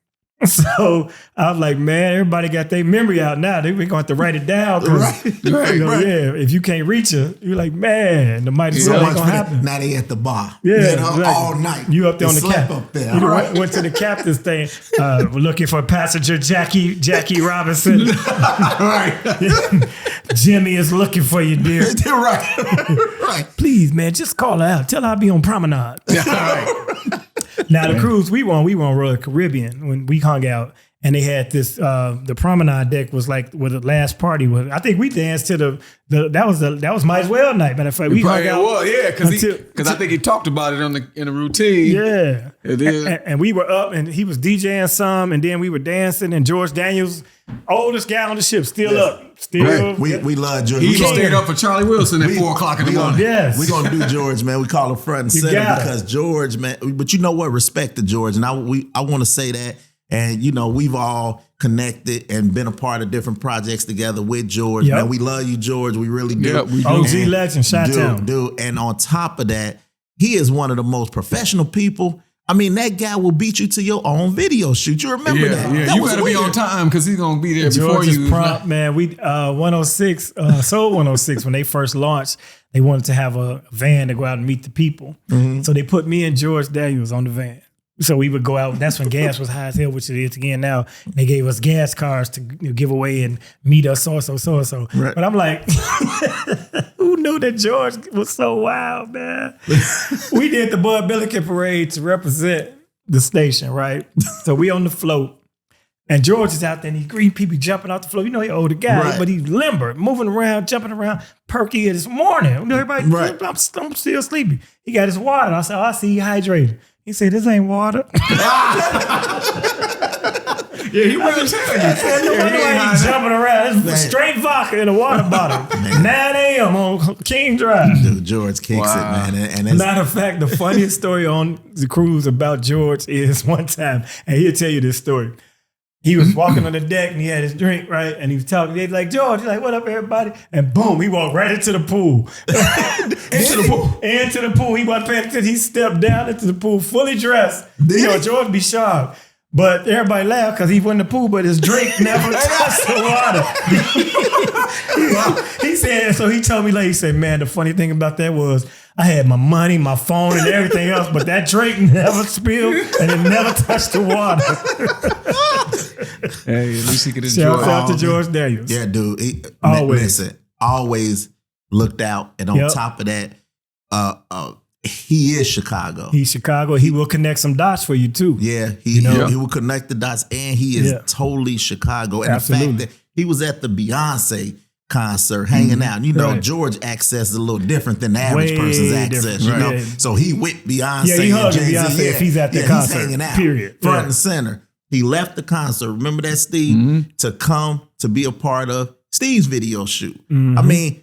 So I was like, man, everybody got their memory out now. We're going to have to write it down. Right. Yeah, if you can't reach her, you're like, man, the Might As Well ain't going to happen. Now they at the bar. Yeah, all night. You up there on the cap. Up there. You went to the captain's thing. We're looking for passenger Jackie Robinson. Right. Jimmy is looking for you, dear. Right. Please, man, just call her out. Tell her I'll be on promenade. Right. Now the cruise we were on Royal Caribbean when we hung out, And they had this, the promenade deck was like where the last party was. I think we danced to that was Might As Well night. Matter of fact, we hung out. Because I think he talked about it in the routine. Yeah. It is. And we were up and he was DJing some and then we were dancing and George Daniels, oldest guy on the ship, still up. Still. We love George. He stayed up for Charlie Wilson at 4 o'clock in the morning. Yes. We're going to do George, man. We call him front and center because George, man. But you know what? Respect to George. And I want to say that. And, you know, we've all connected and been a part of different projects together with George. Yep. Man, we love you, George. We really do. Yep, we do. OG legend, Chi-Town. Dude. And on top of that, he is one of the most professional people. I mean, that guy will beat you to your own video shoot. You remember that? Yeah, that you better be on time because he's going to be there George before you. Prompt, man. We 106, Soul 106, when they first launched, they wanted to have a van to go out and meet the people. Mm-hmm. So they put me and George Daniels on the van. So we would go out. That's when gas was high as hell, which it is again now. They gave us gas cards to give away and meet us so. Right. But I'm like, who knew that George was so wild, man? We did the Bud Billiken parade to represent the station, right? So we on the float. And George is out there and he green people jumping off the floor. You know, he older guy, but he's limber, moving around, jumping around, perky this morning. You know, everybody, I'm still sleepy. He got his water. I said, I see you hydrated. He said, this ain't water. Yeah, he will tell you. He's jumping around. It's straight vodka in a water bottle. 9 a.m. on King Drive. Dude, George kicks it, man. And matter of fact, the funniest story on the cruise about George is one time, and he'll tell you this story. He was walking on the deck and he had his drink, right? And he was talking. He's like, George, he's like, what up, everybody? And boom, he walked right into the pool. Into the pool. He wasn't paying attention. He stepped down into the pool, fully dressed. You know, George be sharp. But everybody laughed because he went in the pool, but his drink never touched the water. He said, so he told me later, he said, man, the funny thing about that was I had my money, my phone, and everything else, but that drink never spilled and it never touched the water. Hey, at least he could enjoy. Shout out to George Daniels. Yeah, dude. Always looked out. And on top of that, he is Chicago. He's Chicago. He will connect some dots for you too. Yeah, he will connect the dots, and he is totally Chicago. And the fact that he was at the Beyonce concert hanging out. You know, George access is a little different than the average person's access. You know, so he with Beyonce. Yeah, he hugged and Jay-Z. Beyonce if he's at the concert. He's hanging out. Period. Front and center. He left the concert. Remember that, Steve? To come to be a part of Steve's video shoot. I mean,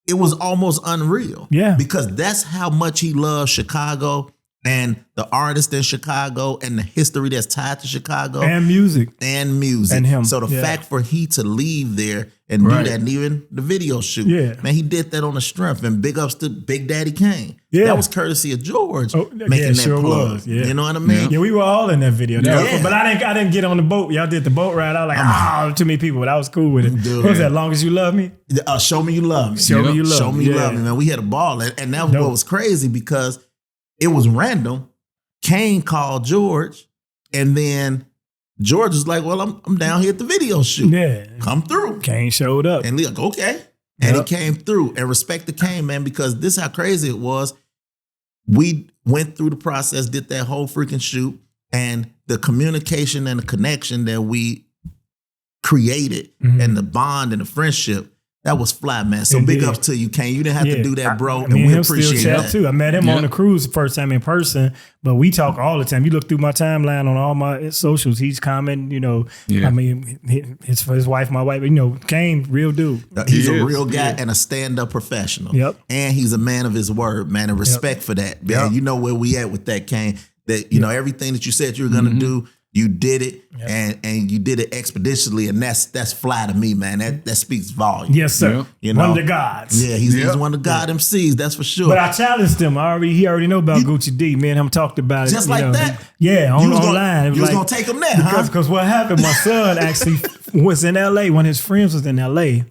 it was almost unreal. Yeah. Because that's how much he loves Chicago and the artists in Chicago and the history that's tied to Chicago. And music. And him. So the fact for he to leave there and do that, and even the video shoot. Yeah. Man, he did that on the strength. And big ups to Big Daddy Kane. Yeah. That was courtesy of George making that plug. Was. Yeah. You know what I mean? Yeah, we were all in that video. But I didn't get on the boat. Y'all did the boat ride. I was like, too many people. But I was cool with it. Dude, what was that? Long As You Love Me? Show Me You Love Me. Show Me You Love Me. Show Me You Love Me, man. We had a ball. And that was what was crazy because it was random. Kane called George, and then George was like, well, I'm down here at the video shoot. Yeah. Come through. Kane showed up. And Leah, okay. And he came through. And respect to Kane, man, because this is how crazy it was. We went through the process, did that whole freaking shoot, and the communication and the connection that we created and the bond and the friendship, that was fly, man. So big ups to you, Kane. You didn't have to do that, bro. And we appreciate that. Too. I met him on the cruise the first time in person, but we talk all the time. You look through my timeline on all my socials, he's commenting, you know. I mean, his wife, my wife, you know, Kane, real dude. He's a real guy and a stand-up professional. And he's a man of his word, man, and respect for that. Man, you know where we at with that, Kane. That, you know, everything that you said you were going to do, you did it, and you did it expeditiously, and that's fly to me, man. That speaks volume. Yes, sir. You know? One of the gods. Yeah, he's one of the God MCs, that's for sure. But I challenged him. He already know about Gucci D. Me and him talked about it. Just like that? Yeah, online. You was going to take him there, huh? Because what happened, my son actually was in L.A. One of his friends was in L.A.,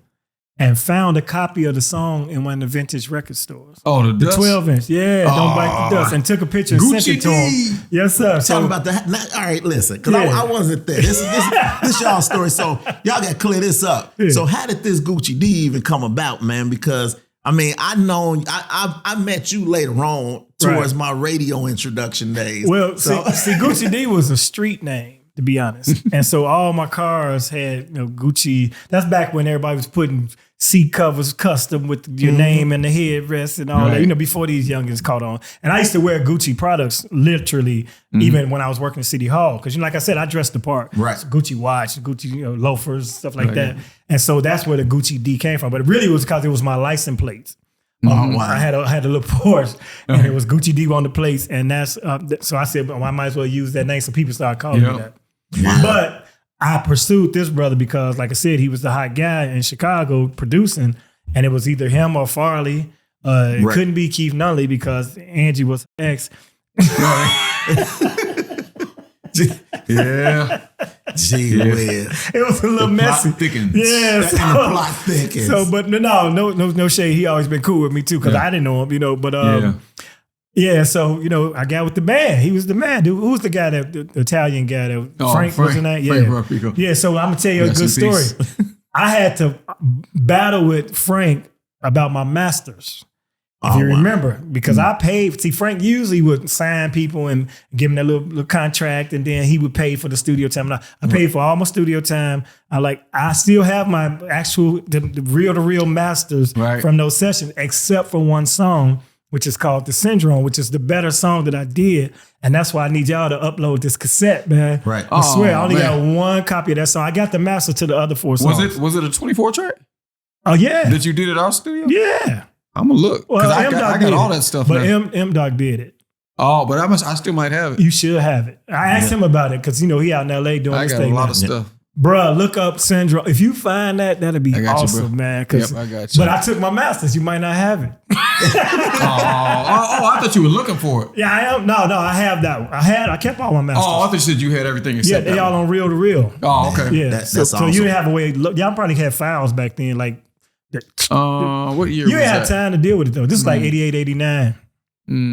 and found a copy of the song in one of the vintage record stores. Oh, the 12-inch. Yeah, Don't Bite the Dust. And took a picture and sent it to him. Yes, sir. Talking about that. All right, listen, because I wasn't there. This y'all's story. So y'all got to clear this up. Yeah. So how did this Gucci D even come about, man? Because, I mean, I met you later on towards my radio introduction days. Well, see, Gucci D was a street name. to be honest. And so all my cars had, Gucci. That's back when everybody was putting seat covers custom with your name and the headrest and all that, before these youngins caught on. And I used to wear Gucci products literally even when I was working at City Hall. Because, like I said, I dressed the part. Right. So Gucci watch, Gucci loafers, stuff like that. And so that's where the Gucci D came from. But it really was because it was my license plates. Wow. I had a little Porsche and it was Gucci D on the plates. And that's, so I said, well, I might as well use that name. So people started calling me that. Wow. But I pursued this brother because, like I said, he was the hot guy in Chicago producing, and it was either him or Farley. It couldn't be Keith Nunley because Angie was ex. Yeah. Gee whiz. It was a little messy. Plot thickens. Yeah. And the plot thickens. So, but no shade. He always been cool with me too because I didn't know him, But yeah, so I got with the band. He was the man. Dude, who was the guy the Italian guy that Frank was in that? Yeah, Frank Rodrigo. Yeah. So I'm gonna tell you a good story. I had to battle with Frank about my masters. If you remember, because I paid. See, Frank usually would sign people and give them that little contract, and then he would pay for the studio time. And I paid for all my studio time. I still have my actual the reel-to-reel masters from those sessions, except for one song, which is called The Syndrome, which is the better song that I did. And that's why I need y'all to upload this cassette, man. Right. I swear, I only got one copy of that song. I got the master to the other 4 songs. Was it a 24 track? Oh, yeah. That you did at our studio? Yeah. I'm going to look. Because Well, I got all that stuff but now. M-Dog did it. Oh, but I still might have it. You should have it. I asked him about it because, he out in L.A. doing I this got thing. a lot now. of stuff. Bruh, look up Syndrome. If you find that, that'd be awesome, man. Yep, I got you. But I took my masters. You might not have it. I thought you were looking for it. Yeah, I am. No, I have that one. I kept all my masters. Oh, I thought you said you had everything Yeah, except they all on reel to reel. Oh, okay. Yeah, That's so awesome. you didn't have a way. Y'all probably had files back then. Like, What year you was didn't have that? time to deal with it though. This is like 88, 89.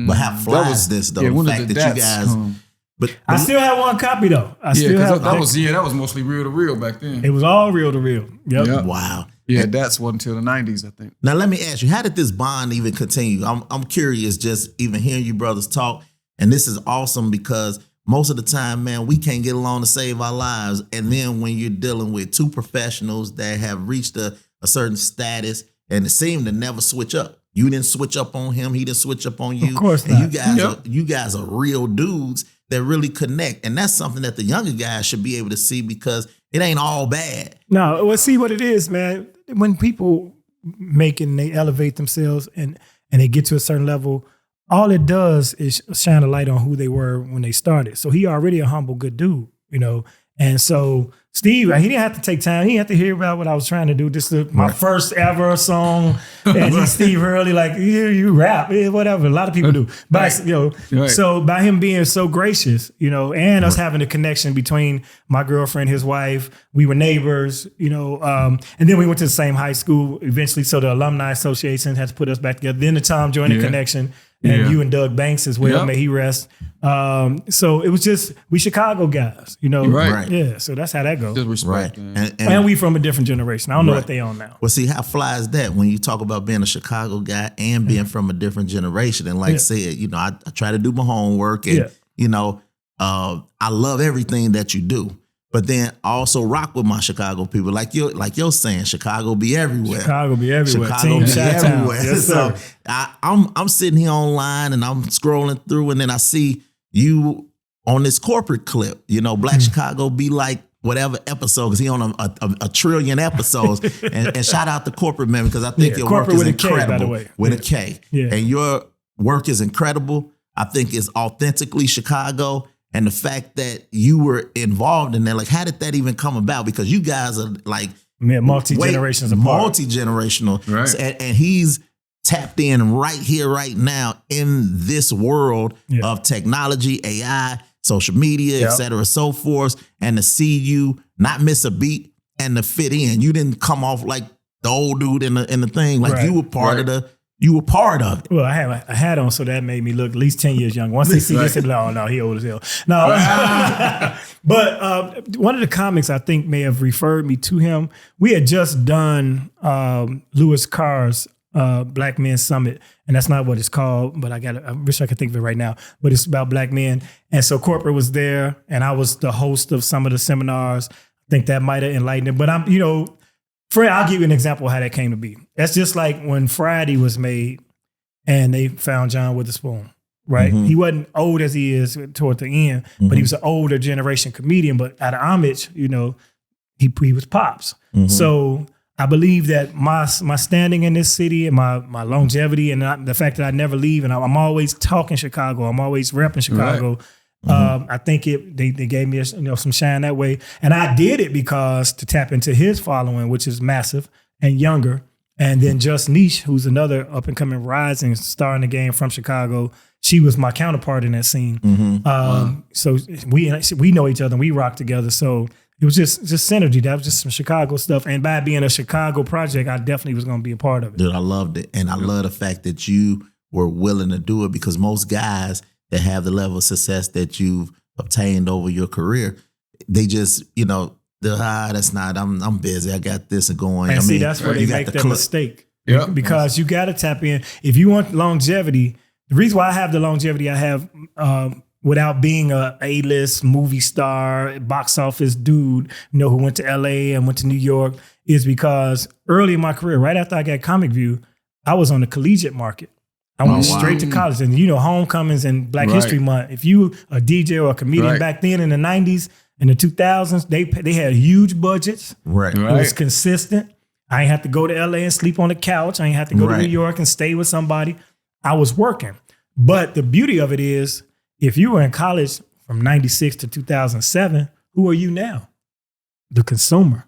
But how flies this though? when the did fact the that you Dats guys come? but I still have one copy though. I still have that was mostly reel to reel back then. It was all reel to reel. Yep. Yep. wow. Yeah, that's wasn't until the 90s, I think. Now let me ask you, how did this bond even continue? I'm curious just even hearing you brothers talk, and this is awesome because most of the time, man, we can't get along to save our lives. And then when you're dealing with 2 professionals that have reached a certain status and it seemed to never switch up. You didn't switch up on him. He didn't switch up on you. Of course and not. you guys are real dudes that really connect. And that's something that the younger guys should be able to see because it ain't all bad. No, well, see what it is, man. When people make it and they elevate themselves and they get to a certain level, all it does is shine a light on who they were when they started. So he already a humble, good dude, And so Steve, he didn't have to take time. He didn't have to hear about what I was trying to do. This is my first ever song. And he's Steve Hurley, like, you rap, whatever. A lot of people do. But, so by him being so gracious, and us having a connection between my girlfriend, his wife, we were neighbors, and then we went to the same high school eventually. So the Alumni Association had to put us back together. Then the Tom Joyner connection. And you and Doug Banks as well, may he rest. So it was just, we Chicago guys, Right. Yeah, so that's how that goes. Just respect. Right. And we from a different generation. I don't know what they on now. Well, see, how fly is that when you talk about being a Chicago guy and being from a different generation? And like I said, I try to do my homework and, I love everything that you do. But then I also rock with my Chicago people. Like you're saying, Chicago be everywhere. Chicago be everywhere. Chicago Team be Chi-Town. everywhere. Yes, So sir. I'm sitting here online and I'm scrolling through and then I see you on this corporate clip. Black Chicago be like whatever episode, because he on a trillion episodes. and shout out to corporate man because I think your work is with a K, incredible. by the way. With a K. Yeah. And your work is incredible. I think it's authentically Chicago. And the fact that you were involved in that, like, how did that even come about? Because you guys are like multi-generations apart. Multi-generational. Right. And he's tapped in right here, right now in this world of technology, AI, social media, et cetera, so forth. And to see you not miss a beat and to fit in. You didn't come off like the old dude in the thing. Like you were part of you were part of it. Well, I have a hat on, so that made me look at least 10 years younger. Once they see this, they be like, oh, no, he old as hell. No. But one of the comics I think may have referred me to him. We had just done Louis Carr's Black Men Summit, and that's not what it's called, but I wish I could think of it right now. But it's about Black men, and so corporate was there, and I was the host of some of the seminars. I think that might have enlightened it. But Fred, I'll give you an example of how that came to be. That's just like when Friday was made, and they found John Witherspoon. Right, he wasn't old as he is toward the end, but he was an older generation comedian. But out of homage, he was pops. So I believe that my standing in this city and my longevity and the fact that I never leave and I'm always talking Chicago, I'm always repping Chicago. Right. I think they gave me some shine that way, and I did it because to tap into his following, which is massive and younger, and then Just Niche, who's another up and coming rising star in the game from Chicago. She was my counterpart in that scene. So we know each other and we rock together. So it was just synergy. That was just some Chicago stuff. And by being a Chicago project, I definitely was going to be a part of it. Dude, I loved it. And I love the fact that you were willing to do it, because most guys that have the level of success that you've obtained over your career, they just, that's not, I'm busy. I got this going. And that's where they make that mistake. Yeah. Because you got to tap in. If you want longevity, the reason why I have the longevity I have without being a A-list movie star, box office dude, who went to LA and went to New York, is because early in my career, right after I got Comic View, I was on the collegiate market. I went straight to college. And homecomings and Black History Month, if you a DJ or a comedian back then in the 90s and the 2000s, they had huge budgets. Right. It was consistent. I ain't have to go to LA and sleep on the couch. I ain't have to go to New York and stay with somebody. I was working. But the beauty of it is, if you were in college from 96 to 2007, who are you now? The consumer.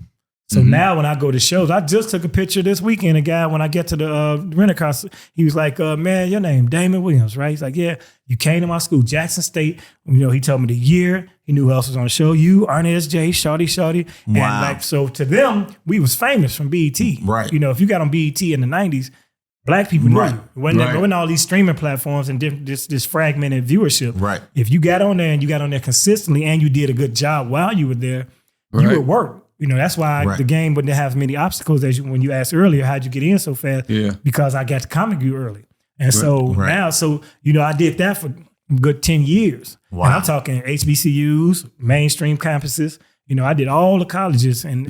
So now when I go to shows, I just took a picture this weekend. A guy, when I get to the rent-a-car, he was like, man, your name, Damon Williams, right? He's like, yeah, you came to my school, Jackson State. He told me the year. He knew who else was on the show. You, Ernest J, Shawty. Wow. And so to them, we was famous from BET. Right. If you got on BET in the 90s, Black people knew you. When all these streaming platforms and this fragmented viewership. Right. If you got on there and you got on there consistently and you did a good job while you were there, you would work. That's why the game wouldn't have as many obstacles as when you asked earlier, how'd you get in so fast? Yeah. Because I got to Comic View early. And so now, I did that for a good 10 years. Wow. And I'm talking HBCUs, mainstream campuses. I did all the colleges and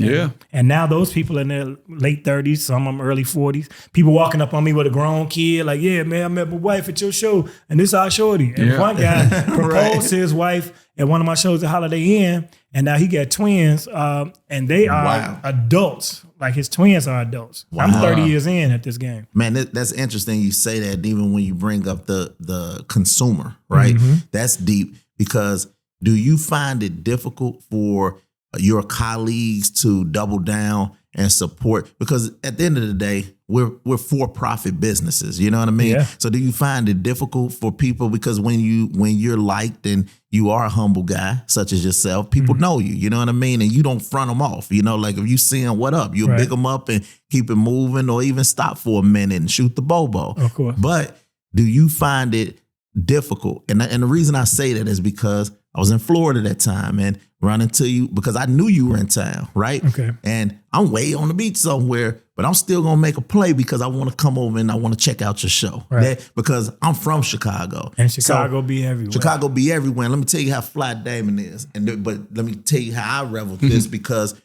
now those people in their late 30s, some of them early 40s, people walking up on me with a grown kid, like, yeah, man, I met my wife at your show and this our shorty. And one guy proposed to his wife at one of my shows at Holiday Inn, and now he got twins, and they are adults. Like his twins are adults. Wow. I'm 30 years in at this game. Man, that's interesting you say that, even when you bring up the consumer, right? That's deep, because do you find it difficult for your colleagues to double down and support? Because at the end of the day, we're for-profit businesses. You know what I mean? Yeah. So do you find it difficult for people, because when you're liked and you are a humble guy such as yourself, people know you. You know what I mean? And you don't front them off. Like if you see them, what up? You'll pick them up and keep it moving, or even stop for a minute and shoot the bobo. Of course. But do you find it difficult? And the reason I say that is because I was in Florida that time and run into you because I knew you were in town, right? Okay. And I'm way on the beach somewhere, but I'm still going to make a play because I want to come over and I want to check out your show. Right. Because I'm from Chicago. And Chicago be everywhere. Chicago be everywhere. And let me tell you how fly Damon is. But let me tell you how I reveled this, because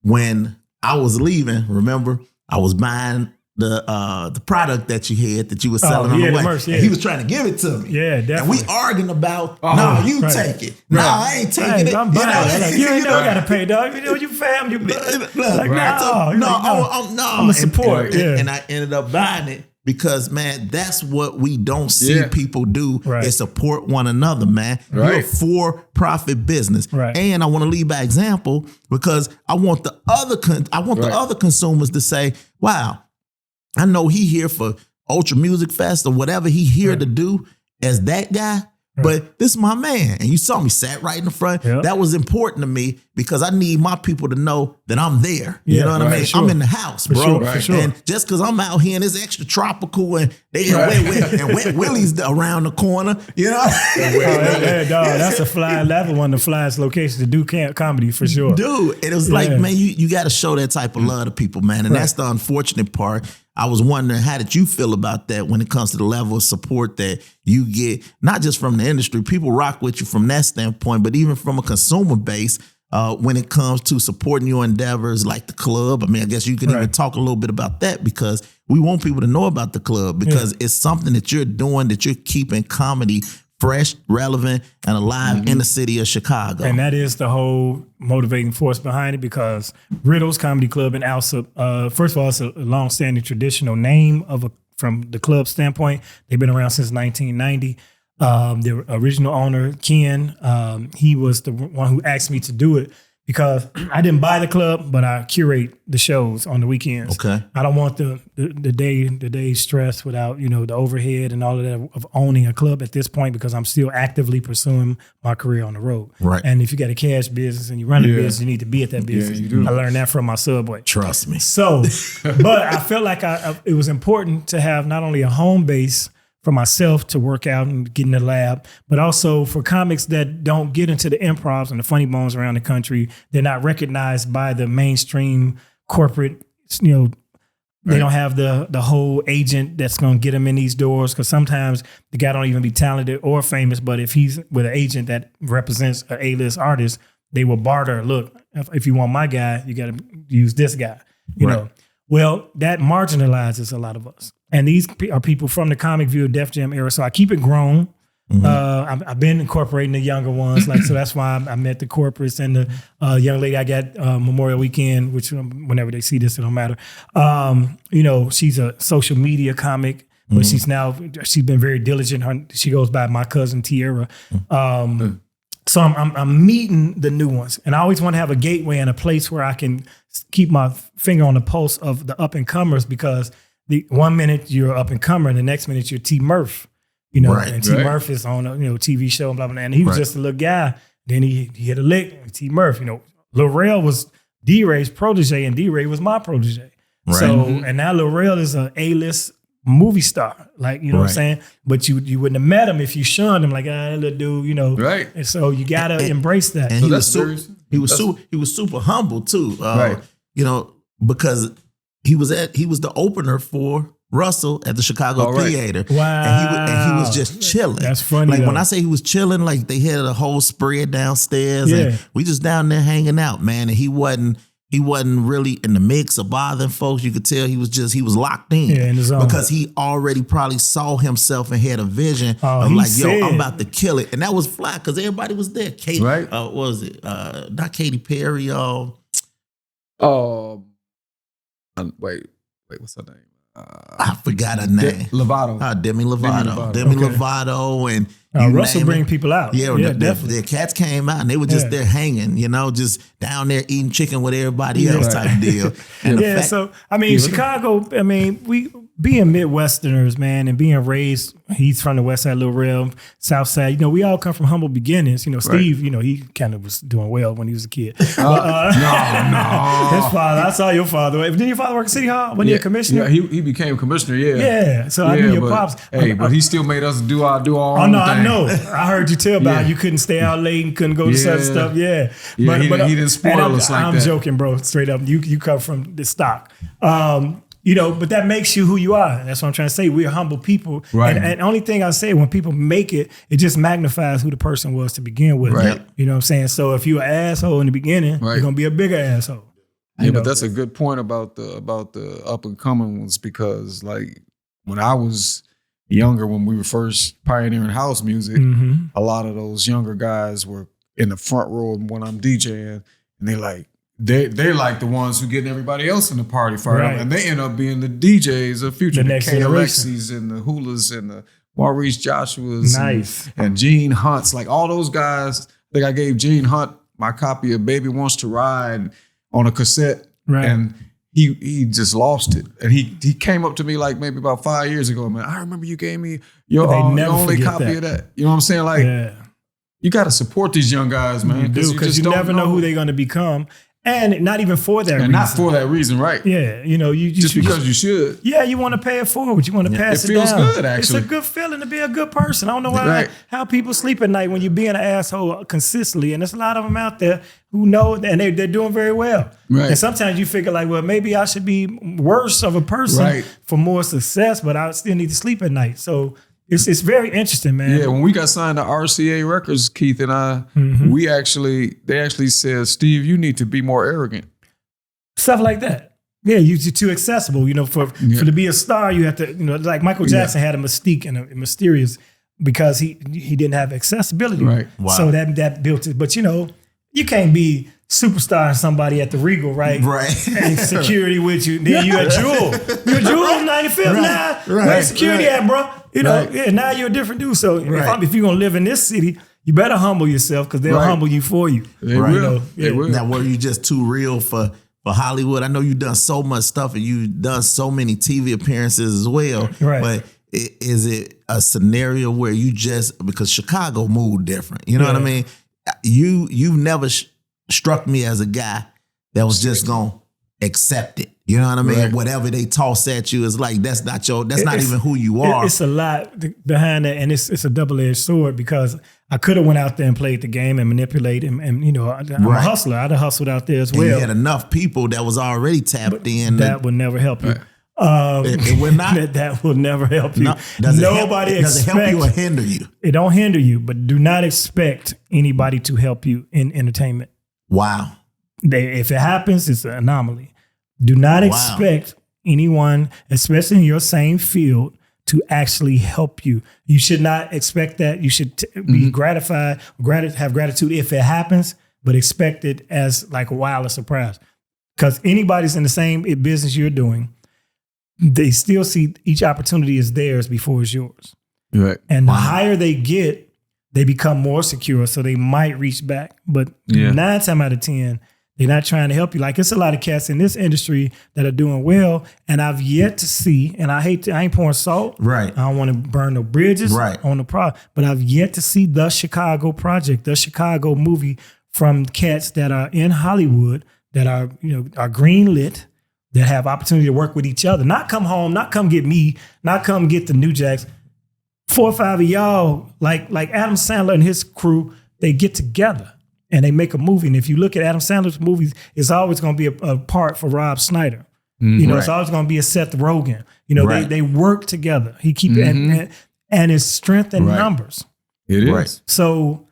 when I was leaving, remember, I was buying the product that you had that you were selling on the way. Merch, and he was trying to give it to me. Yeah, definitely. And we arguing about, you take it. No, I ain't taking it. I'm buying it. You ain't never got to pay, dog. You fam, you like, I'm a support. And I ended up buying it because, man, that's what we don't see people do is support one another, man. You're a for-profit business. Right. And I want to lead by example, because I want the other consumers to say, wow, I know he here for Ultra Music Fest or whatever he here to do as that guy, but this is my man. And you saw me sat right in the front. Yep. That was important to me because I need my people to know that I'm there. You Yeah, know what I mean? sure. I'm in the house, bro. For sure. And just because I'm out here and it's extra tropical and they and Wet Willie's around the corner, you know? Dog, that's a fly. That's one of the flyest locations to do comedy for sure. Dude, and it was like, man, you got to show that type of love to people, man. And that's the unfortunate part. I was wondering, how did you feel about that when it comes to the level of support that you get, not just from the industry, people rock with you from that standpoint, but even from a consumer base when it comes to supporting your endeavors like the club. I mean, I guess you can even talk a little bit about that, because we want people to know about the club, because it's something that you're doing, that you're keeping comedy fresh, relevant, and alive in the city of Chicago. And that is the whole motivating force behind it, because Riddle's Comedy Club in Alsip, first of all, it's a long-standing traditional name from the club standpoint. They've been around since 1990. The original owner, Ken, he was the one who asked me to do it, because I didn't buy the club, but I curate the shows on the weekends. Okay. I don't want the day stress without, the overhead and all of that of owning a club at this point, because I'm still actively pursuing my career on the road. Right. And if you got a cash business and you run a business, you need to be at that business. you do. I learned that from my Subway. Trust me. So, but I felt like it was important to have not only a home base for myself to work out and get in the lab, but also for comics that don't get into the improvs and the funny bones around the country. They're not recognized by the mainstream corporate, they don't have the whole agent that's going to get them in these doors, because sometimes the guy don't even be talented or famous, but if he's with an agent that represents an A-list artist, they will barter. Look, if you want my guy, you got to use this guy, you know. Well, that marginalizes a lot of us. And these are people from the Comic View Def Jam era. So I keep it grown. I've been incorporating the younger ones. So that's why I met the corporates and the young lady I got Memorial Weekend, which whenever they see this, it don't matter. She's a social media comic, but she's been very diligent. She goes by my cousin Tierra. So I'm meeting the new ones, and I always want to have a gateway and a place where I can keep my finger on the pulse of the up and comers, because the 1 minute you're up and comer, and the next minute you're T Murph, and T Murph is on a TV show and blah blah blah. And he was just a little guy. Then he hit a lick. T Murph, Lil Rel was D-Ray's protege, and D-Ray was my protege. Right. So and now Lil Rel is an A-list movie star, what I'm saying? But you wouldn't have met him if you shunned him, that little dude, Right. And so you gotta embrace that. And he was super humble too, because he was the opener for Russell at the Chicago Theater. Wow. And he was just chilling. That's funny. When I say he was chilling, they had a whole spread downstairs, and we just down there hanging out, man. And he wasn't really in the mix or bothering folks. You could tell he was locked in his zone. Because he already probably saw himself and had a vision of I'm about to kill it. And that was fly, because everybody was there. Katy, what was it? Not Katy Perry. Wait, what's her name? I forgot her name. Lovato. Demi Lovato. Demi Lovato. And Russell bring people out. Definitely. Their cats came out and they were just there hanging, just down there eating chicken with everybody else type deal. And so, Chicago, we being Midwesterners, man, and being raised, he's from the West Side, Little Rel, South Side, we all come from humble beginnings. Steve, he kind of was doing well when he was a kid. No. His father, I saw your father. Didn't your father work at City Hall? Wasn't he a commissioner? Yeah, he became commissioner, Yeah, so I knew your pops. But he still made us do our own thing. I know. I heard you tell about you couldn't stay out late and couldn't go to such stuff. Yeah. But he didn't spoil us like that. I'm joking, bro. Straight up. You come from the stock. But that makes you who you are. That's what I'm trying to say. We're humble people. Right. And the only thing I say, when people make it, it just magnifies who the person was to begin with. Right. You know what I'm saying? So if you're an asshole in the beginning, you're going to be a bigger asshole. But that's a good point about the up and coming ones, because when I was younger, when we were first pioneering house music, a lot of those younger guys were in the front row when I'm DJing, and they're like the ones who getting everybody else in the party fired up, and they end up being the DJs of future, the K Alexis and the Hulas and the Maurice Joshua's, and Gene Hunts, all those guys. I gave Gene Hunt my copy of "Baby Wants to Ride" on a cassette, and he just lost it. And he came up to me maybe about 5 years ago, man, I remember you gave me your only copy of that. You know what I'm saying? you got to support these young guys, man. You do, because you never know who they're going to become. And not even for that reason. And not for that reason, right? Yeah, you just because you should. Yeah, you want to pay it forward. You want to pass it down. It feels good, actually. It's a good feeling to be a good person. I don't know how people sleep at night when you're being an asshole consistently. And there's a lot of them out there who know, and they're doing very well. Right. And sometimes you figure like, well, maybe I should be worse of a person for more success, but I still need to sleep at night. So it's very interesting, man. Yeah, when we got signed to RCA Records, Keith and I, they actually said, Steve, you need to be more arrogant. Stuff like that. Yeah, you're too accessible. For to be a star, you have to, like Michael Jackson had a mystique and a mysterious because he didn't have accessibility. Right. Wow. So that built it. But you can't be superstar somebody at the Regal, right? Right. And security with you. Then you a jewel. You're a jewel on 95th now. Where's security at, bro? Now you're a different dude. So if you're gonna live in this city, you better humble yourself because they'll humble you for you. They will. They will. Now, were you just too real for Hollywood? I know you've done so much stuff and you've done so many TV appearances as well. Right. But is it a scenario where you just, because Chicago moved different, you know what I mean? You've never struck me as a guy that was just gonna accept it. You know what I mean? Right. Whatever they toss at you is like, that's not even who you are. It's a lot behind that, and it's a double-edged sword because I could have went out there and played the game and manipulated, and I'm a hustler. I'd have hustled out there as well. And you had enough people that was already tapped in. That would never help you. It would not. That will never help you. Does it help you or hinder you? It don't hinder you, but do not expect anybody to help you in entertainment. Wow. If it happens, it's an anomaly. Do not expect anyone, especially in your same field, to actually help you. You should not expect that. You should be gratified, have gratitude if it happens, but expect it as like a wild surprise. Because anybody's in the same business you're doing, they still see each opportunity as theirs before it's yours. Right. And the higher they get, they become more secure, so they might reach back. But 9 times out of 10, they're not trying to help you. Like, it's a lot of cats in this industry that are doing well, and I've yet to see, and I ain't pouring salt. Right. I don't want to burn no bridges on the product, but I've yet to see the Chicago project, the Chicago movie from cats that are in Hollywood that are greenlit, that have opportunity to work with each other. Not come home, not come get me, not come get the New Jacks. 4 or 5 of y'all, like Adam Sandler and his crew, they get together and they make a movie. And if you look at Adam Sandler's movies, it's always going to be a part for Rob Schneider. It's always going to be a Seth Rogen. They work together. He keep and it's strength in numbers. It is. Right. So,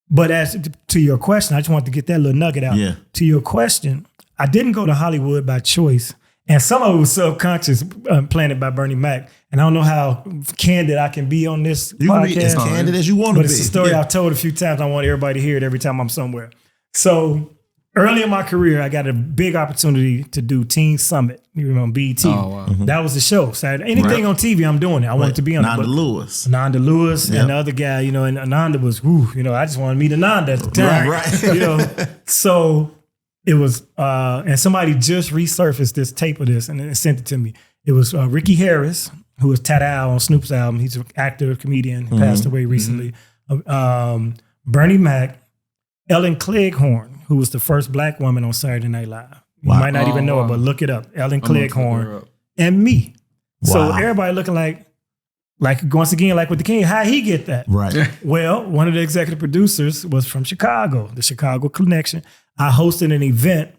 but as to your question, I just wanted to get that little nugget out. Yeah. To your question, I didn't go to Hollywood by choice. And some of it was subconscious, planted by Bernie Mac. And I don't know how candid I can be on this You podcast. can be as candid as you want to be. But it's a story I've told a few times. I want everybody to hear it every time I'm somewhere. So early in my career, I got a big opportunity to do Teen Summit, BET. Oh, wow. That was the show. So anything on TV, I'm doing it. I wanted to be on Nanda it. Lewis. Nanda Lewis and the other guy, and Ananda was, I just wanted to meet Ananda at the time. Right. So it was, and somebody just resurfaced this tape of this and sent it to me. It was Ricky Harris, who was Tada on Snoop's album. He's an actor, comedian, passed away recently. Bernie Mac, Ellen Cleghorn, who was the first black woman on Saturday Night Live. You might not even know it, but look it up. Ellen Cleghorn and me. So everybody looking like once again, like with the King, how he get that? Right. Well, one of the executive producers was from Chicago, the Chicago Connection. I hosted an event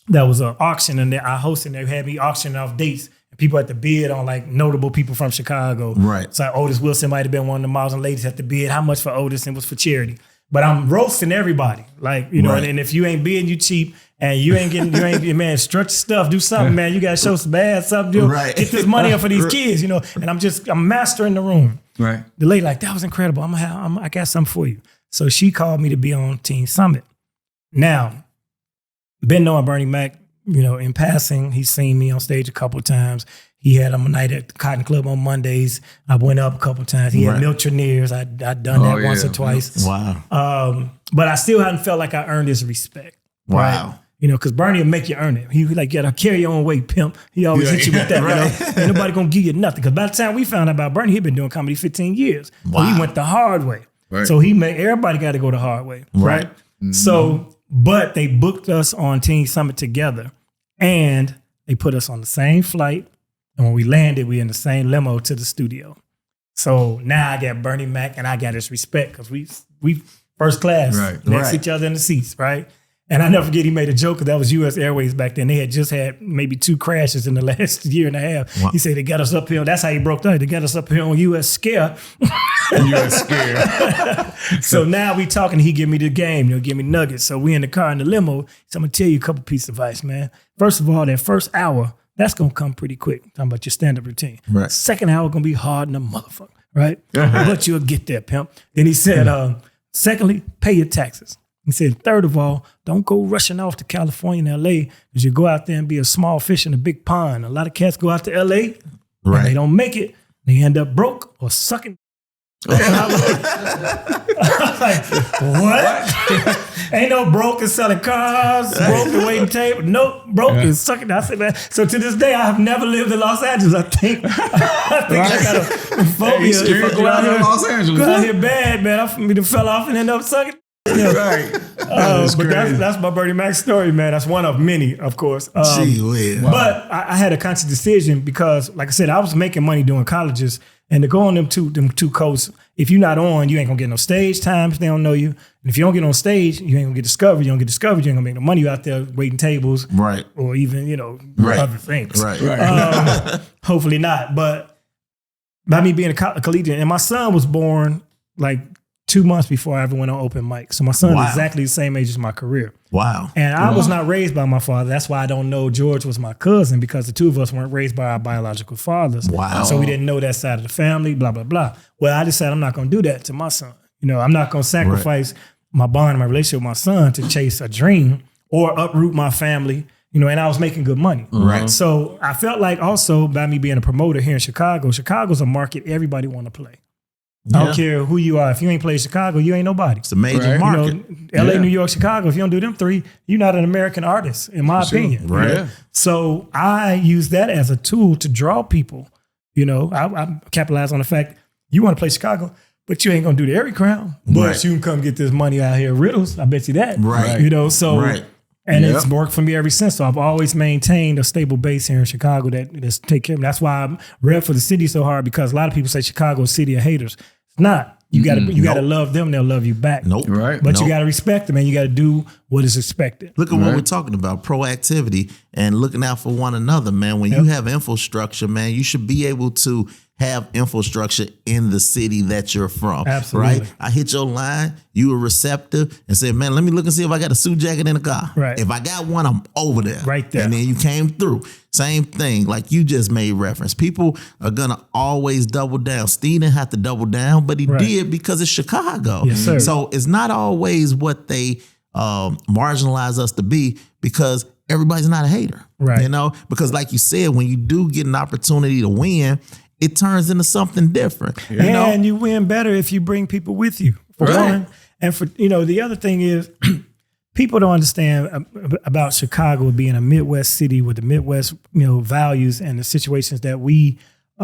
that was an auction, and they had me auctioning off dates. And people had to bid on like notable people from Chicago. Right. So like Otis Wilson might have been one of the models, and ladies had to bid how much for Otis, and it was for charity. But I'm roasting everybody, and if you ain't bidding, you cheap, and you ain't man, stretch your stuff, do something, man. You gotta show some bad something, right. Get this money up for these kids, And I'm mastering the room. Right. The lady that was incredible. I got something for you. So she called me to be on Teen Summit. Now, been knowing Bernie Mac, in passing. He's seen me on stage a couple of times. He had a night at the Cotton Club on Mondays. I went up a couple of times. He had Miltroneers. I'd done that once or twice. Wow. But I still hadn't felt like I earned his respect. Wow. Right? Because Bernie will make you earn it. He like, carry your own weight, pimp. He always hit you with that. Ain't nobody gonna give you nothing. Because by the time we found out about Bernie, he'd been doing comedy 15 years. Wow. So he went the hard way. Right. So everybody got to go the hard way, right? Mm-hmm. So, but they booked us on Teen Summit together, and they put us on the same flight. And when we landed, we in the same limo to the studio. So now I got Bernie Mac, and I got his respect because we first class next to each other in the seats, right? And I never forget, he made a joke because that was U.S. Airways back then. They had just had maybe 2 crashes in the last year and a half. Wow. He said, they got us up here. That's how he broke down. They got us up here on U.S. Scare. U.S. Scare. So now we talking, he give me the game, give me nuggets. So we in the car in the limo. So I'm going to tell you a couple pieces of advice, man. First of all, that first hour, that's going to come pretty quick. Talking about your stand-up routine. Right. Second hour going to be hard in the motherfucker, right? But you'll get there, pimp. Then he said, secondly, pay your taxes. He said, third of all, don't go rushing off to California and LA because you go out there and be a small fish in a big pond. A lot of cats go out to LA and they don't make it. They end up broke or sucking. And I was like, what? Ain't no broke and selling cars, broke and waiting table. Nope, broke and sucking. I said, man. So to this day, I have never lived in Los Angeles. I think I got a phobia. If I go out here in Los Angeles. Go out here bad, man. I fell off and ended up sucking. Right. But that's my Bernie Mac story, man. That's one of many, of course. But I had a conscious decision because, like I said, I was making money doing colleges, and to go on them two coasts, if you're not on, you ain't gonna get no stage time if they don't know you. And if you don't get on stage, you ain't gonna get discovered. You don't get discovered, you ain't gonna make no money out there waiting tables, right? Or even other things, right? Hopefully not. But by me being a collegiate, and my son was born like 2 months before I ever went on open mic. So my son is exactly the same age as my career. Wow. And I was not raised by my father. That's why I don't know George was my cousin, because the two of us weren't raised by our biological fathers. Wow. So we didn't know that side of the family, blah, blah, blah. Well, I decided I'm not going to do that to my son. I'm not going to sacrifice my bond and my relationship with my son to chase a dream or uproot my family, and I was making good money. Right. So I felt like also by me being a promoter here in Chicago's a market everybody want to play. I don't care who you are. If you ain't played Chicago, you ain't nobody. It's a major market. LA, New York, Chicago, if you don't do them 3, you're not an American artist, in my opinion. Right. Yeah. So I use that as a tool to draw people. I capitalize on the fact you want to play Chicago, but you ain't going to do the Airy Crown. But you can come get this money out here, Riddles. I bet you that. Right. And it's worked for me ever since. So I've always maintained a stable base here in Chicago that's take care of me. That's why I'm rep for the city so hard, because a lot of people say Chicago is a city of haters. It's not. You gotta love them, they'll love you back. Nope. Right. But you gotta respect them, and you gotta do what is expected. Look at what we're talking about, proactivity and looking out for one another, man. When you have infrastructure, man, you should be able to have infrastructure in the city that you're from. Absolutely. Right? I hit your line, you were receptive, and said, man, let me look and see if I got a suit jacket in the car. Right. If I got one, I'm over there. Right there. And then you came through. Same thing, like you just made reference. People are gonna always double down. Steve didn't have to double down, but he did because it's Chicago. Yes, sir. So it's not always what they marginalize us to be, because everybody's not a hater. Right. Because like you said, when you do get an opportunity to win, it turns into something different. And you win better if you bring people with you, for one. And for the other thing is, people don't understand about Chicago being a Midwest city with the Midwest, values and the situations that we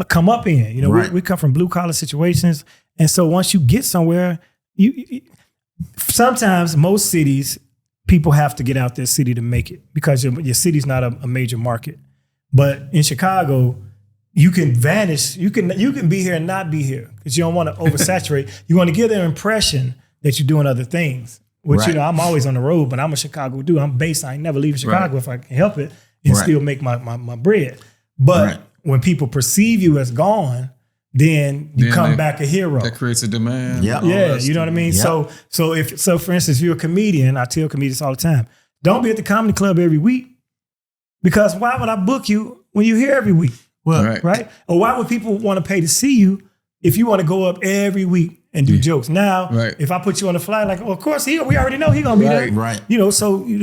come up in. We come from blue collar situations, and so once you get somewhere, sometimes most cities, people have to get out their city to make it, because your city's not a major market. But in Chicago, you can vanish. You can be here and not be here, because you don't want to oversaturate. You want to give their impression that you're doing other things. Which, I'm always on the road, but I'm a Chicago dude. I'm based. I ain't never leaving Chicago if I can help it, and still make my bread. But when people perceive you as gone, then you come back a hero. That creates a demand. Yeah, you know what I mean? Yep. So for instance, if you're a comedian, I tell comedians all the time, don't be at the comedy club every week, because why would I book you when you're here every week? Well, right? Or why would people want to pay to see you if you want to go up every week and do jokes? Now, if I put you on the fly, like, of course, we already know he's gonna be there. Right. So you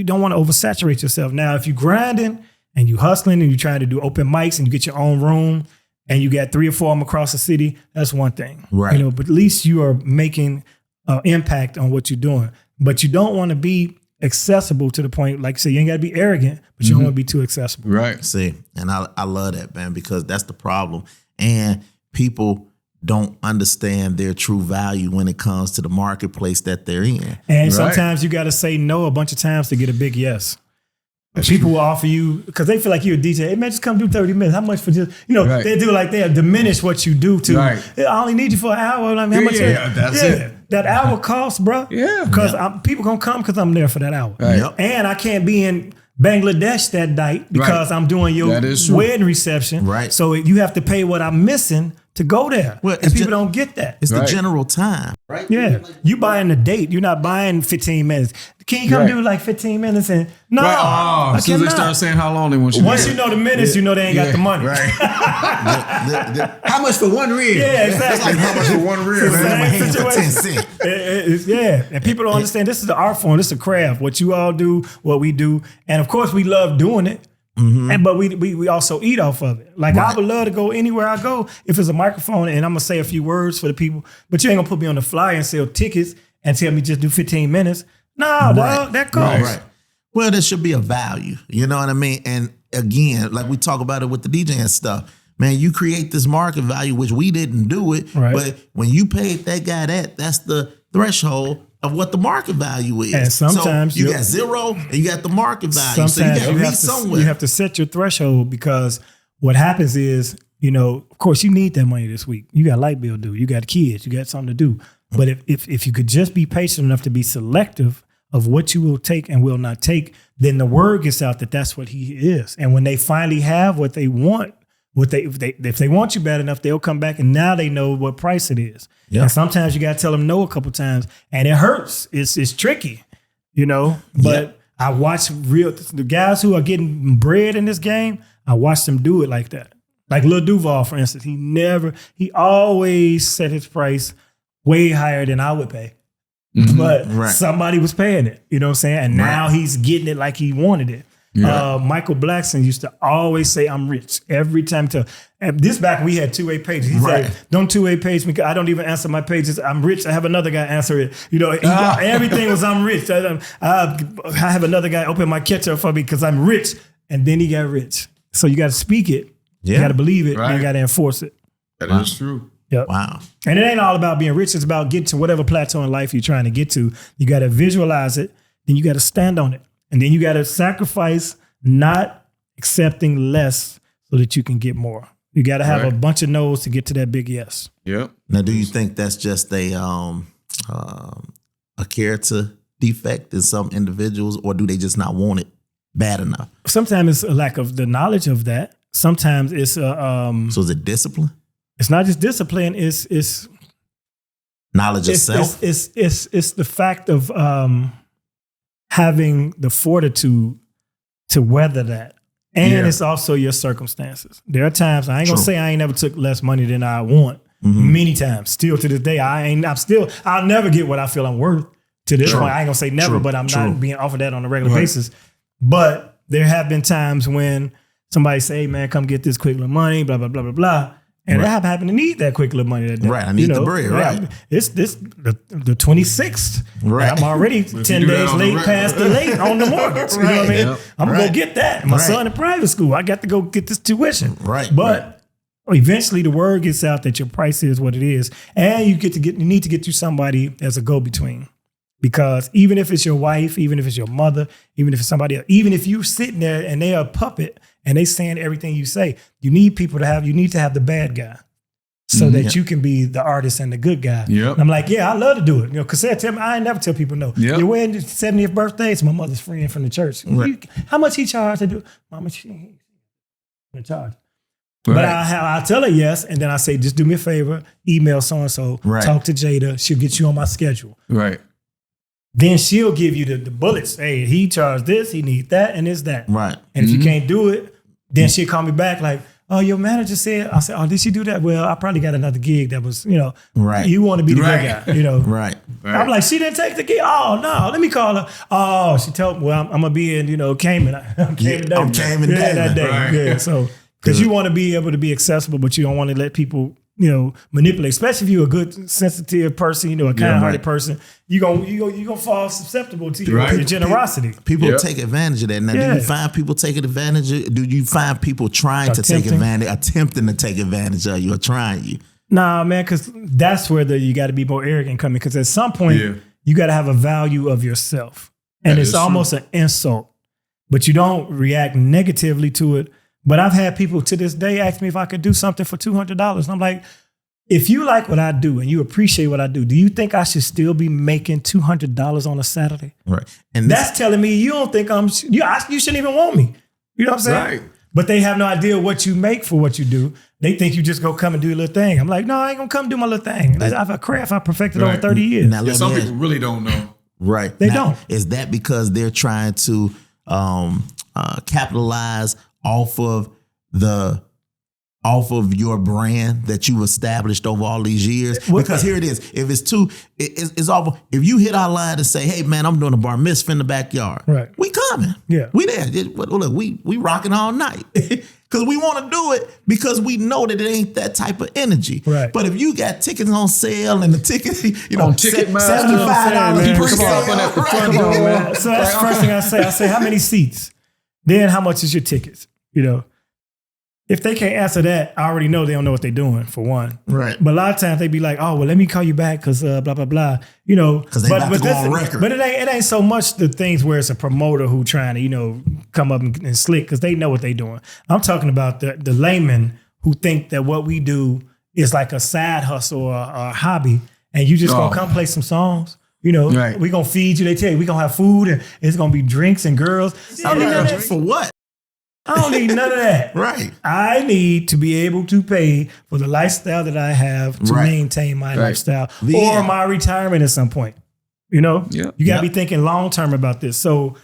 don't want to oversaturate yourself. Now, if you're grinding and you hustling and you're trying to do open mics and you get your own room and you got 3 or 4 of them across the city, that's one thing. Right. But at least you are making an impact on what you're doing. But you don't want to be accessible to the point, like you say, you ain't got to be arrogant, but you don't want to be too accessible. Right. See, and I love that, man, because that's the problem. And people don't understand their true value when it comes to the marketplace that they're in. And sometimes you got to say no a bunch of times to get a big yes. People will offer you, because they feel like you're a DJ. Hey, man, just come do 30 minutes. How much for just, they do like they'll diminish what you do to. Right. I only need you for an hour. I mean, how much? That's it. That hour costs, bro. Yeah. Because people going to come because I'm there for that hour. Right. Yep. And I can't be in Bangladesh that night because I'm doing your wedding reception. Right. So you have to pay what I'm missing to go there. Well, and people don't get that. It's the general time. Right. Yeah. You buying the date. You're not buying 15 minutes. Can you come do like 15 minutes? And no, I as soon as they start saying how long they want you. Once you know the minutes, you know they ain't got the money. Right. How much for one reel? Yeah, exactly. It's like how much for one reel? Man, for 10 cents. Yeah, and people don't understand. This is the art form. This is a craft. What you all do, what we do, and of course we love doing it. Mm-hmm. But we also eat off of it. Like I would love to go anywhere I go if it's a microphone and I'm gonna say a few words for the people. But you ain't gonna put me on the flyer and sell tickets and tell me just do 15 minutes. No, dog, that goes. Right. Well, there should be a value. You know what I mean? And again, like we talk about it with the DJ and stuff. Man, you create this market value, which we didn't do it. Right. But when you paid that guy that's the threshold of what the market value is. And sometimes so you got zero and you got the market value. So you got to meet somewhere. You have to set your threshold, because what happens is, of course you need that money this week. You got light bill due. You got kids. You got something to do. But if you could just be patient enough to be selective of what you will take and will not take, then the word gets out that that's what he is. And when they finally have what they want, if they want you bad enough, they'll come back and now they know what price it is. Yep. And sometimes you got to tell them no a couple times, and it hurts. It's tricky, But I watch the guys who are getting bread in this game. I watch them do it like that. Like Lil Duval, for instance, he always set his price way higher than I would pay. Mm-hmm. But somebody was paying it, you know what I'm saying? And now he's getting it like he wanted it. Yeah. Michael Blackson used to always say, I'm rich every time. This back when we had 2A pages. He said, don't 2A page me, I don't even answer my pages. I'm rich. I have another guy answer it. Everything was I'm rich. I have another guy open my ketchup for me because I'm rich. And then he got rich. So you got to speak it. Yeah. You got to believe it. And you got to enforce it. That is true. Yep. Wow. And it ain't all about being rich. It's about getting to whatever plateau in life you're trying to get to. You got to visualize it. Then you got to stand on it. And then you got to sacrifice not accepting less so that you can get more. You got to have a bunch of no's to get to that big yes. Yep. Now, do you think that's just a character defect in some individuals, or do they just not want it bad enough? Sometimes it's a lack of the knowledge of that. Sometimes it's so is it discipline? It's not just discipline. It's knowledge of self. It's the fact of having the fortitude to weather that. And it's also your circumstances. There are times, I ain't gonna say I ain't never took less money than I want. Mm-hmm. Many times. Still to this day, I'll never get what I feel I'm worth to this point. I ain't gonna say never, but I'm not being offered that on a regular basis. But there have been times when somebody say, hey man, come get this quick little money, blah, blah, blah, blah, blah. And I happen to need that quick little money that day. Right, I need the bread, right. It's the 26th. Right. I'm already 10 days late past the late on the mortgage. You know what I mean? Yep. I'm going to go get that. My son in private school, I got to go get this tuition. Right. But eventually the word gets out that your price is what it is. And you need to get you somebody as a go-between. Because even if it's your wife, even if it's your mother, even if it's somebody else, even if you're sitting there and they are a puppet and they saying everything you say, you need to have the bad guy so that you can be the artist and the good guy. Yep. And I'm like, I love to do it. Cassette tell me, I ain't never tell people no. Yep. Your wedding 70th birthday, it's my mother's friend from the church. Right. How much he charged to do? Mama, she ain't charge. Right. But I'll tell her yes, and then I say, just do me a favor, email so-and-so, talk to Jada, she'll get you on my schedule. Right. Then she'll give you the bullets. Hey, he charged this, he needs that, and it's that. Right. And if you can't do it, then she'll call me back like, oh, your manager said, I said, oh, did she do that? Well, I probably got another gig that was, right. You want to be the good guy, Right. I'm like, she didn't take the gig? Oh, no, let me call her. Oh, she told me, well, I'm going to be in, Cayman. I'm Cayman that day. Right. Yeah, so, because you want to be able to be accessible, but you don't want to let people manipulate, especially if you're a good, sensitive person, a kind-hearted person, you're gonna fall susceptible to your generosity. People take advantage of that. Now, do you find people taking advantage of, do you find people trying to take advantage, attempting to take advantage of you or trying you? Nah, man, because that's where you got to be more arrogant coming. Because at some point, you got to have a value of yourself. And it's almost an insult, but you don't react negatively to it. But I've had people to this day ask me if I could do something for $200. And I'm like, if you like what I do and you appreciate what I do you think I should still be making $200 on a Saturday? Right. And that's telling me you don't think you shouldn't even want me. You know what I'm saying? Right. But they have no idea what you make for what you do. They think you just go come and do your little thing. I'm like, no, I ain't gonna come do my little thing. I have a craft I perfected over 30 years. Now, some people really don't know. Right. They don't. Is that because they're trying to capitalize off of your brand that you've established over all these years? Because here it is. If it's awful. If you hit our line and say, hey man, I'm doing a bar mitzvah in the backyard. Right. We coming. Yeah. We there. Look, we rocking all night. Because we want to do it because we know that it ain't that type of energy. Right. But if you got tickets on sale and the ticket, on Ticketmaster, $75 pre-sale at the front door. Man. So that's the first thing I say. I say, how many seats? Then how much is your tickets? You know, if they can't answer that, I already know they don't know what they're doing, for one. Right. But a lot of times they be like, oh, well, let me call you back because blah, blah, blah. You know, because they about to go on record. But it ain't so much the things where it's a promoter who trying to, you know, come up and slick because they know what they're doing. I'm talking about the laymen who think that what we do is like a side hustle or a hobby, and you just gonna come play some songs. You know, we gonna feed you. They tell you we gonna have food and it's gonna be drinks and girls. For what? I don't need none of that. Right. I need to be able to pay for the lifestyle that I have to maintain my lifestyle or my retirement at some point. You know, you got to be thinking long term about this. So,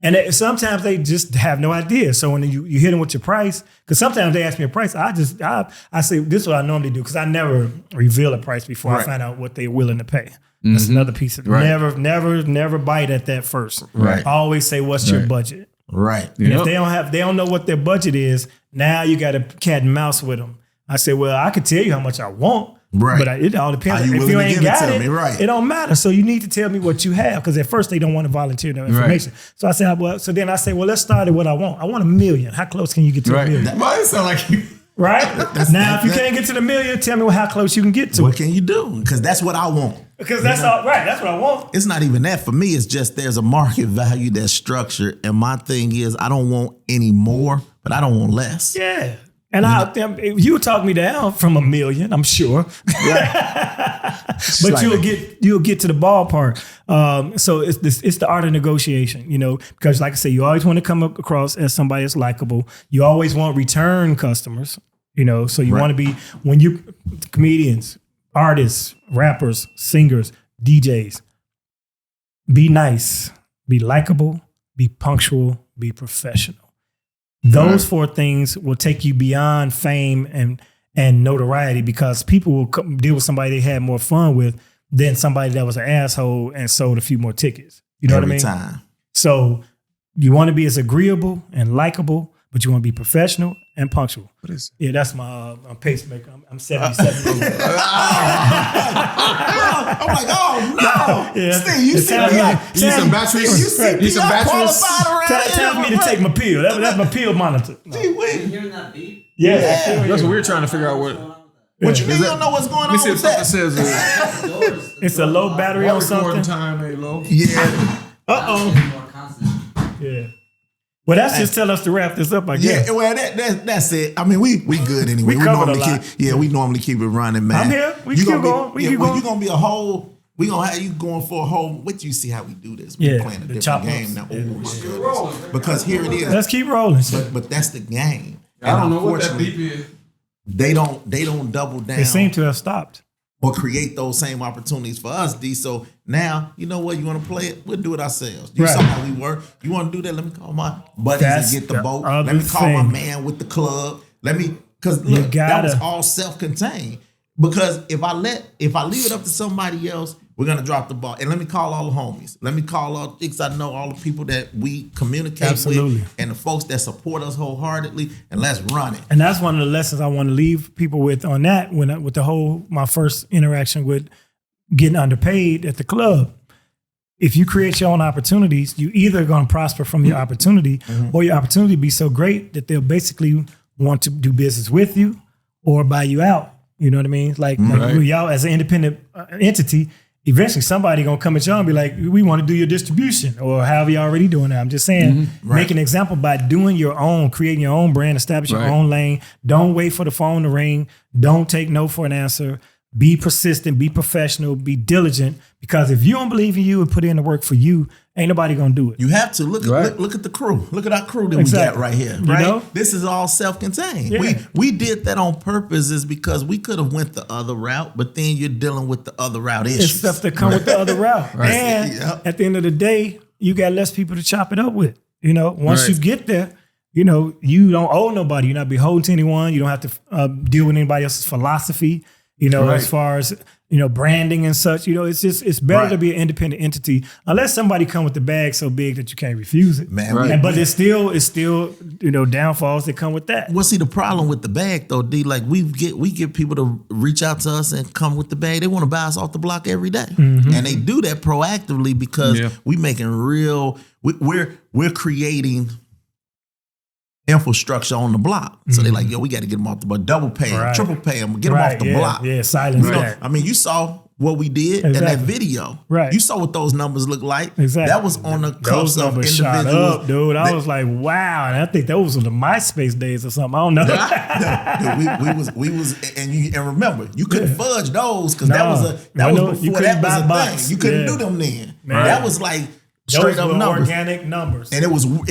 and sometimes they just have no idea. So when you hit them with your price, because sometimes they ask me a price, I say this is what I normally do because I never reveal a price before I find out what they're willing to pay. Mm-hmm. That's another piece of never bite at that first. Right. Always say what's your budget. Right. And if they don't know what their budget is, now you got to cat and mouse with them. I said, well, I could tell you how much I want, but it all depends. If you ain't got it, it don't matter. So you need to tell me what you have, because at first they don't want to volunteer their information. Right. So I said, well, let's start at what I want. I want $1 million. How close can you get to $1 million? That might sound like you. Right? Now, if you can't get to the $1 million, tell me how close you can get to it. What can you do? Because that's what I want. Because that's all right. That's what I want. It's not even that for me. It's just there's a market value that's structured. And my thing is I don't want any more, but I don't want less. Yeah. And you talk me down from $1 million, I'm sure. But you'll get to the ballpark. So it's the art of negotiation, you know, because like I say, you always want to come across as somebody that's likable. You always want return customers, you know, so you want to be, when you comedians, artists, rappers, singers, DJs, be nice, be likable, be punctual, be professional. Those four things will take you beyond fame and notoriety, because people will deal with somebody they had more fun with than somebody that was an asshole and sold a few more tickets. You know what I mean? Every time. So you want to be as agreeable and likable, but you want to be professional and punctual. What is it? Yeah, that's my pacemaker. I'm 77 years old. I'm like, oh no. Yeah. Steve, you need some batteries. Tell me to take my pill. That's my pill monitor. No. Gee, wait. You hearing that beep? Yeah. That's what we're trying to figure out. What you mean you don't know what's going on with that? Says it's a low battery on something. Time ain't low. Yeah. Yeah. Well, that's just tell us to wrap this up, I guess. Yeah, well, that's it. I mean, we good anyway. We normally keep it running, man. I'm here. We keep going. You're gonna be a whole. We gonna have you going for a whole. Wait, you see how we do this? We're playing a different game now. Oh my goodness! Because here it is. Let's keep rolling. But that's the game. I don't know what that beep is. They don't double down. They seem to have stopped. Or create those same opportunities for us, D. So now, you know what? You want to play it? We'll do it ourselves. You saw how we work. You want to do that? Let me call my buddies and get the boat. Let me call my man with the club. Because look, that was all self-contained. Because if I leave it up to somebody else, we're gonna drop the ball. And let me call all the homies. Let me call all the things I know, all the people that we communicate with, and the folks that support us wholeheartedly, and let's run it. And that's one of the lessons I want to leave people with on that. With my first interaction with getting underpaid at the club. If you create your own opportunities, you either going to prosper from your opportunity, or your opportunity be so great that they'll basically want to do business with you or buy you out. You know what I mean? Like y'all as an independent entity, eventually somebody gonna come at y'all and be like, we want to do your distribution or however you're already doing that. I'm just saying, make an example by doing your own, creating your own brand, establish your own lane. Don't wait for the phone to ring. Don't take no for an answer. Be persistent, be professional, be diligent. Because if you don't believe in you and put in the work for you, ain't nobody gonna do it. You have to look at the crew. Look at our crew that we got right here. Right? You know? This is all self-contained. Yeah. We did that on purpose is because we could have went the other route, but then you're dealing with the other route issues. It's stuff that come with the other route. And at the end of the day, you got less people to chop it up with. You know, once you get there, you know, you don't owe nobody. You're not beholden to anyone. You don't have to deal with anybody else's philosophy. You know, as far as, you know, branding and such, you know, it's better to be an independent entity unless somebody come with the bag so big that you can't refuse it. Man, but it's still, you know, downfalls that come with that. Well, see, the problem with the bag though, D, like we get people to reach out to us and come with the bag. They want to buy us off the block every day. And they do that proactively because we making we're creating infrastructure on the block. So they're like, yo, we got to get them off the block. Double pay them, triple pay them, get them off the block. Yeah, silence that. I mean, you saw what we did in that video. Right. You saw what those numbers look like. Exactly. That was on the cuffs of individuals. Shot up, dude. I was like, wow. And I think that was on the MySpace days or something. I don't know. Dude, we was and remember, you couldn't fudge those because that was before that was a thing. You couldn't do them then. Man. That was like straight up numbers. Organic numbers. And it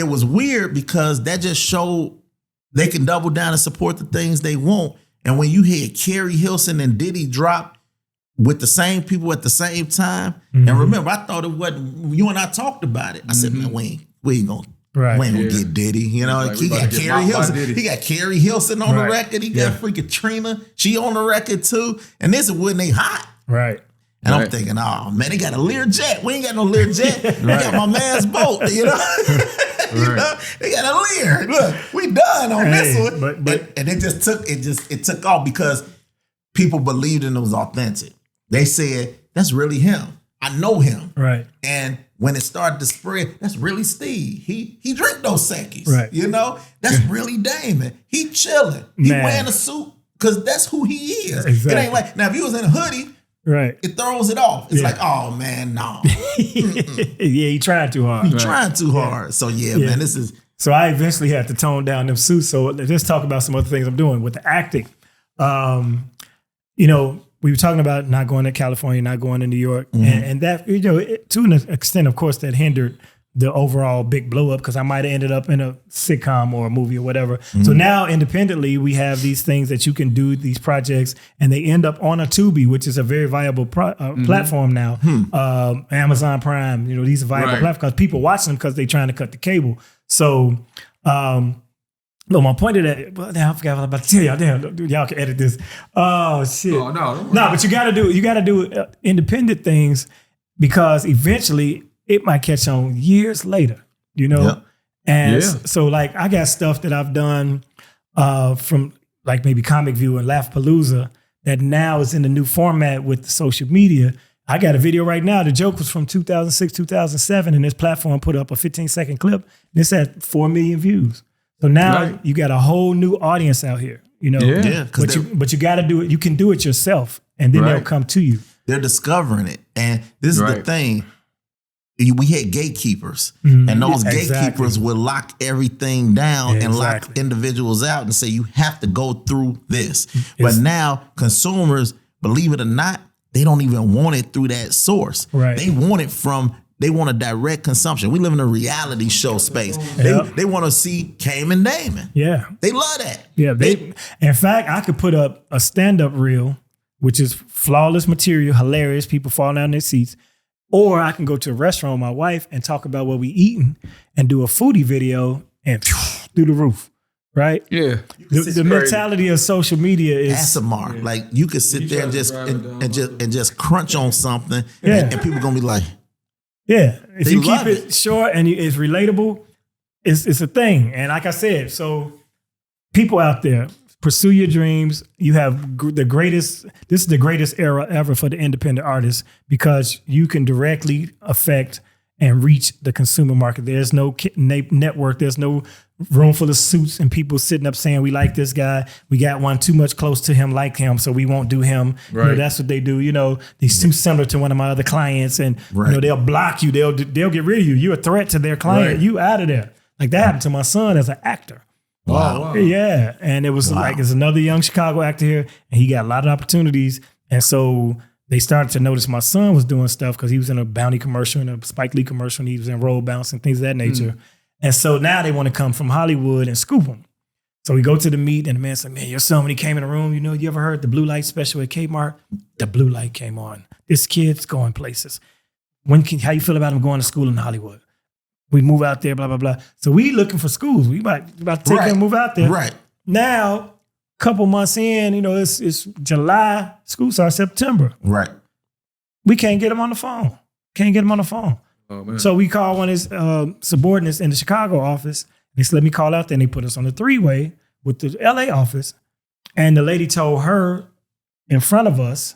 was weird because that just showed they can double down and support the things they want. And when you hear Carrie Hilson and Diddy drop with the same people at the same time, and remember, I thought it wasn't, you and I talked about it. I said, man, we ain't gonna get Diddy. You know, like he got Carrie Hilson. He got Carrie Hilson on the record. He got freaking Trina. She on the record too. And this is when they hot. Right. And I'm thinking, oh man, they got a Learjet. We ain't got no Learjet. They got my man's boat. You know, you know, they got a Lear. Look, we done on this one. But and it took off because people believed it was authentic. They said that's really him. I know him. Right. And when it started to spread, that's really Steve. He drink those Sekis. Right. You know, that's really Damon. He chilling. He wearing a suit because that's who he is. Exactly. It ain't like now if you was in a hoodie. Right. It throws it off. It's like, oh man, no. He tried too hard. He trying too hard. So man, this is. So I eventually had to tone down them suits. So let's talk about some other things I'm doing with the acting. You know, we were talking about not going to California, not going to New York, and that, you know, to an extent, of course, that hindered the overall big blow up because I might have ended up in a sitcom or a movie or whatever. So now independently, we have these things that you can do, these projects, and they end up on a Tubi, which is a very viable platform now. Amazon Prime, you know, these are viable platforms because people watch them because they're trying to cut the cable. So, no, my point of that, well, now I forgot what I was about to tell y'all. Damn, dude, y'all can edit this. Oh, shit. Oh, no, but you got to do independent things because eventually it might catch on years later, you know? Yep. And so like I got stuff that I've done from like maybe Comic View and Laughpalooza that now is in the new format with the social media. I got a video right now. The joke was from 2006, 2007, and this platform put up a 15-second clip. And it's at 4 million views. So now you got a whole new audience out here, you know? But you got to do it. You can do it yourself, and then they'll come to you. They're discovering it. And this is the thing. We had gatekeepers, and those gatekeepers would lock everything down and lock individuals out and say, you have to go through this. But now consumers, believe it or not, they don't even want it through that source. Right. They want a direct consumption. We live in a reality show space. They want to see Cam and Damon. Yeah. They love that. Yeah. In fact, I could put up a stand-up reel, which is flawless material, hilarious, people falling down in their seats. Or I can go to a restaurant with my wife and talk about what we eating and do a foodie video and through the roof, right? Yeah. The mentality of social media is ASMR. Like you could sit there and just crunch on something, and people gonna be like, if you keep it short and it's relatable, it's a thing. And like I said, so people out there, pursue your dreams. You have this is the greatest era ever for the independent artist because you can directly affect and reach the consumer market. There's no network. There's no room full of suits and people sitting up saying, we like this guy. We got one too much close to him, like him, so we won't do him. Right. You know, that's what they do. You know, they're too similar to one of my other clients, and you know, they'll block you. They'll get rid of you. You're a threat to their client. Right. You out of there. Like that happened to my son as an actor. Wow. Yeah. And it was like, there's another young Chicago actor here, and he got a lot of opportunities. And so they started to notice my son was doing stuff because he was in a Bounty commercial and a Spike Lee commercial, and he was in Roll Bounce and things of that nature. And so now they want to come from Hollywood and scoop him. So we go to the meet, and the man's like, man, your son, when he came in the room, you know, you ever heard the blue light special at Kmart? The blue light came on. This kid's going places. How you feel about him going to school in Hollywood? We move out there, blah, blah, blah. So we looking for schools. We about to take him and move out there. Right. Now, couple months in, you know, it's July, school starts September. Right. We can't get him on the phone. Oh, man. So we call one of his subordinates in the Chicago office. They said, let me call out there, and they put us on the three-way with the LA office. And the lady told her in front of us,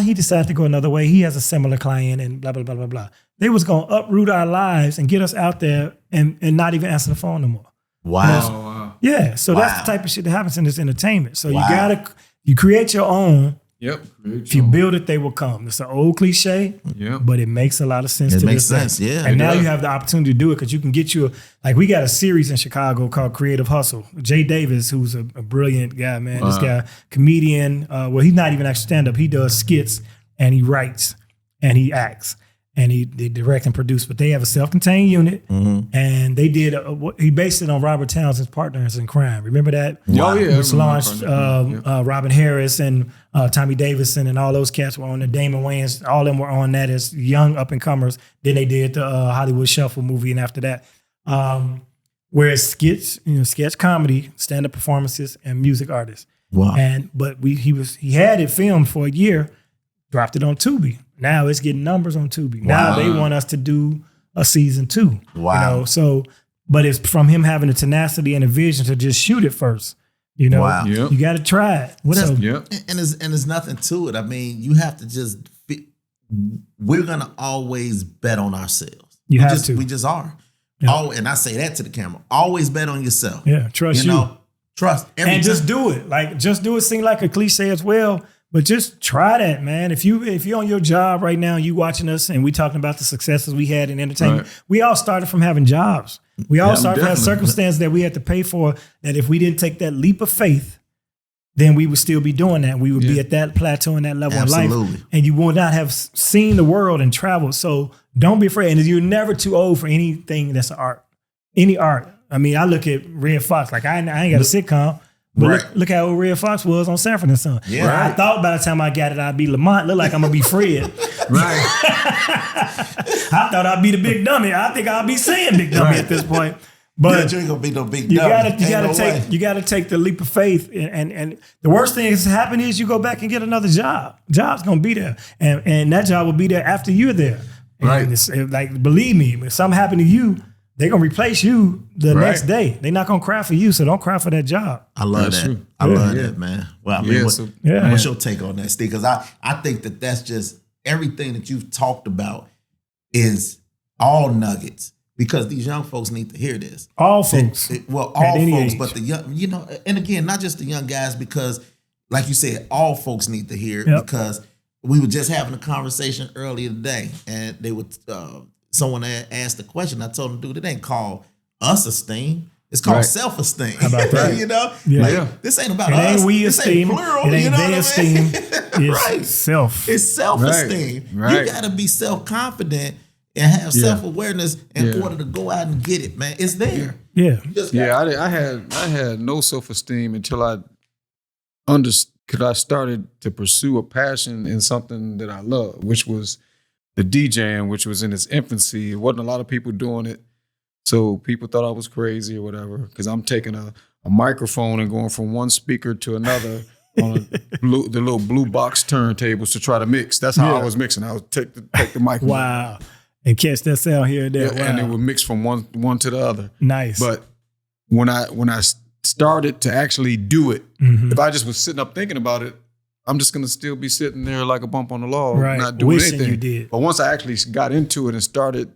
he decided to go another way. He has a similar client and blah, blah, blah, blah, blah. They was going to uproot our lives and get us out there and not even answer the phone no more. Wow. Yeah, so that's the type of shit that happens in this entertainment. So you create your own. Yep. If you build it, they will come. It's an old cliche, but it makes a lot of sense. It to makes this sense, day. yeah. And now you have the opportunity to do it because you can get you we got a series in Chicago called Creative Hustle. Jay Davis, who's a brilliant guy, man. This guy, comedian. Well, he's not even actually stand up. He does skits and he writes and he acts. And they direct and produce, but they have a self-contained unit, and they did. He based it on Robert Townsend's Partners in Crime. Remember that? Oh yeah, Which launched Robin Harris and Tommy Davidson and all those cats were on there. Damon Williams, all of them were on that as young up and comers. Then they did the Hollywood Shuffle movie, and after that, whereas skits, sketch comedy, stand-up performances, and music artists. Wow. But he had it filmed for a year, dropped it on Tubi. Now it's getting numbers on Tubi. Wow. Now they want us to do a season 2. Wow. But it's from him having the tenacity and a vision to just shoot it first. Wow. Yep. You got to try it. And there's nothing to it. I mean, you have to just. We're gonna always bet on ourselves. We just are. Yeah. And I say that to the camera. Always bet on yourself. Yeah. Trust you. Trust. And just do it. Just do it. Seem like a cliche as well. But just try that, man. If you're on your job right now, you watching us, and we talking about the successes we had in entertainment, we all started from having jobs. We all started from having circumstances that we had to pay for. That if we didn't take that leap of faith, then we would still be doing that. We would be at that plateau and that level in life, and you would not have seen the world and traveled. So don't be afraid. And you're never too old for anything that's art. Any art. I mean, I look at Red Fox. Like I ain't got a sitcom. But look how old Red Fox was on Sanford and Son. Yeah, I thought by the time I got it, I'd be Lamont. Look like I'm going to be Fred. Right. I thought I'd be the big dummy. I think I'll be saying big dummy at this point. But you ain't going to be no big you dummy. You got to take the leap of faith. And the worst thing that's happened is you go back and get another job. Job's going to be there. And that job will be there after you're there. Right. And believe me, if something happened to you, they're going to replace you the next day. They're not going to cry for you, so don't cry for that job. I love that. True. I love that, man. Well, I mean, Yeah. what's your take on that, Steve? Because I think that's just everything that you've talked about is all nuggets because these young folks need to hear this. All folks. All folks, age. but the young, and again, not just the young guys, because like you said, all folks need to hear it because we were just having a conversation earlier today and they would, someone asked the question. I told them, dude, it ain't called us esteem. It's called self-esteem. How about that? This ain't about it us. Ain't we this esteem. Ain't plural. It ain't you know they esteem. It's self. It's self-esteem. Right. You got to be self-confident and have self-awareness in order to go out and get it, man. It's there. Yeah. I had no self-esteem until I started to pursue a passion in something that I love, which was the DJing, which was in its infancy. It wasn't a lot of people doing it. So people thought I was crazy or whatever, because I'm taking a microphone and going from one speaker to another on the little blue box turntables to try to mix. That's how I was mixing. I would take the microphone. Wow. And catch that sound here and there. Yeah, and it would mix from one to the other. Nice. But when I started to actually do it, if I just was sitting up thinking about it, I'm just gonna still be sitting there like a bump on the log, Right. not doing Wishing anything. you did. But once I actually got into it and started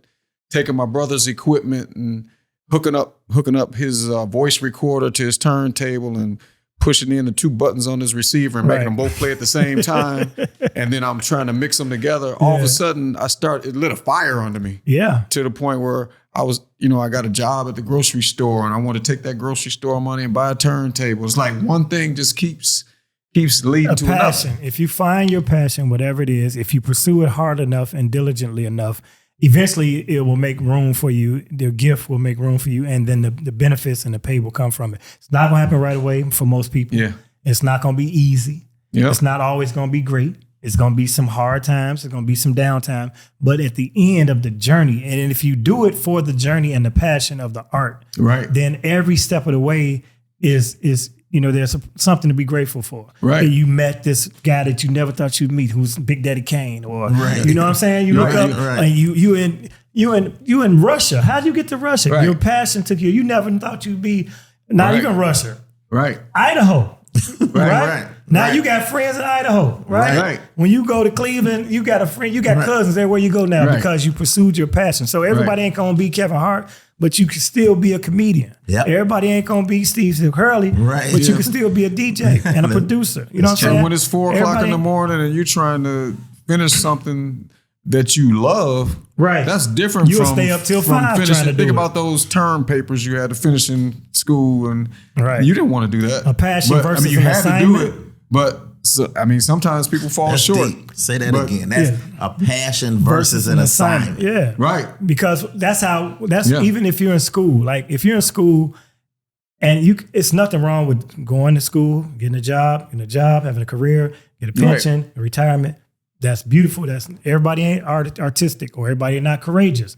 taking my brother's equipment and hooking up his voice recorder to his turntable and pushing in the 2 buttons on his receiver and making them both play at the same time, and then I'm trying to mix them together. All of a sudden, it lit a fire under me. Yeah. To the point where I was, I got a job at the grocery store, and I want to take that grocery store money and buy a turntable. It's like one thing just keeps leading to passion. another. If you find your passion, whatever it is, if you pursue it hard enough and diligently enough, eventually it will make room for you. The gift will make room for you, and then the benefits and the pay will come from it. It's not going to happen right away for most people. Yeah. It's not going to be easy. Yep. It's not always going to be great. It's going to be some hard times. It's going to be some downtime. But at the end of the journey, and if you do it for the journey and the passion of the art, Right. then every step of the way is there's something to be grateful for. Right. You met this guy that you never thought you'd meet, who's Big Daddy Kane, or you know what I'm saying? You look up and you in Russia. How'd you get to Russia? Right. Your passion took you. You never thought you'd be not even Russia. Right. Idaho. Right. Now you got friends in Idaho, right? When you go to Cleveland, you got a friend, you got cousins everywhere you go now because you pursued your passion. So everybody ain't gonna be Kevin Hart, but you can still be a comedian. Yep. Everybody ain't gonna be Steve Hurley, but you can still be a DJ and a producer. You know what I'm saying? And when it's 4 o'clock in the morning and you're trying to finish something that you love, right? That's different. You'll from stay up till 5 finishing. trying to Think do about those term papers you had to finish in school, and you didn't want to do that. A passion versus you an had assignment. to do it, but sometimes people fall short. Deep. Say that again. That's a passion versus an assignment. Yeah, right. Because that's even if you're in school. Like if you're in school, and it's nothing wrong with going to school, getting a job, having a career, get a pension, a retirement. That's beautiful. Everybody ain't artistic, or everybody ain't not courageous.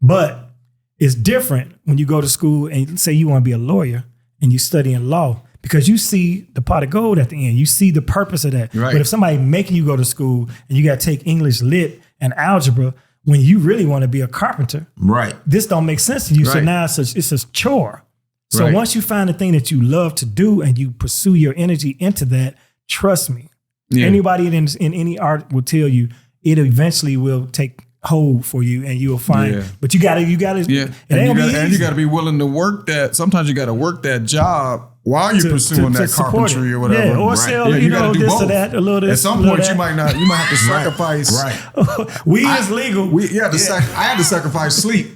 But it's different when you go to school and say you want to be a lawyer and you studying law, because you see the pot of gold at the end. You see the purpose of that. Right. But if somebody making you go to school and you got to take English lit and algebra when you really want to be a carpenter, right? This don't make sense to you. So now it's a chore. So once you find the thing that you love to do and you pursue your energy into that, trust me, anybody in any art will tell you it eventually will take hold for you, and you'll find. But you gotta. Yeah, and you gotta be willing to work that. Sometimes you gotta work that job while you're pursuing that carpentry or whatever. Yeah, or sell, you know, this or that, a little this. At some point, you might have to sacrifice. Right. Weed is legal. I had to sacrifice sleep.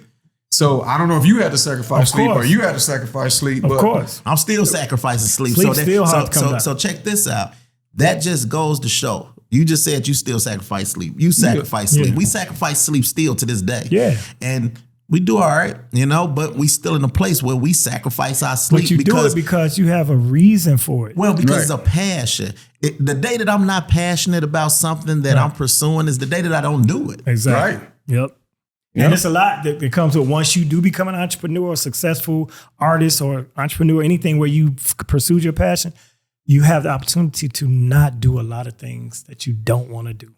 So I don't know if you had to sacrifice sleep or you had to sacrifice sleep. Of course. I'm still sacrificing sleep. So check this out. That just goes to show. You just said you still sacrifice sleep. You sacrifice sleep. We sacrifice sleep still to this day. Yeah. And we do all right, but we still in a place where we sacrifice our sleep. But you do it because you have a reason for it. Well, because it's a passion. The day that I'm not passionate about something that I'm pursuing is the day that I don't do it. Exactly. Right. Yep. And it's a lot that comes with once you do become an entrepreneur, a successful artist or entrepreneur, anything where you pursued your passion, you have the opportunity to not do a lot of things that you don't want to do.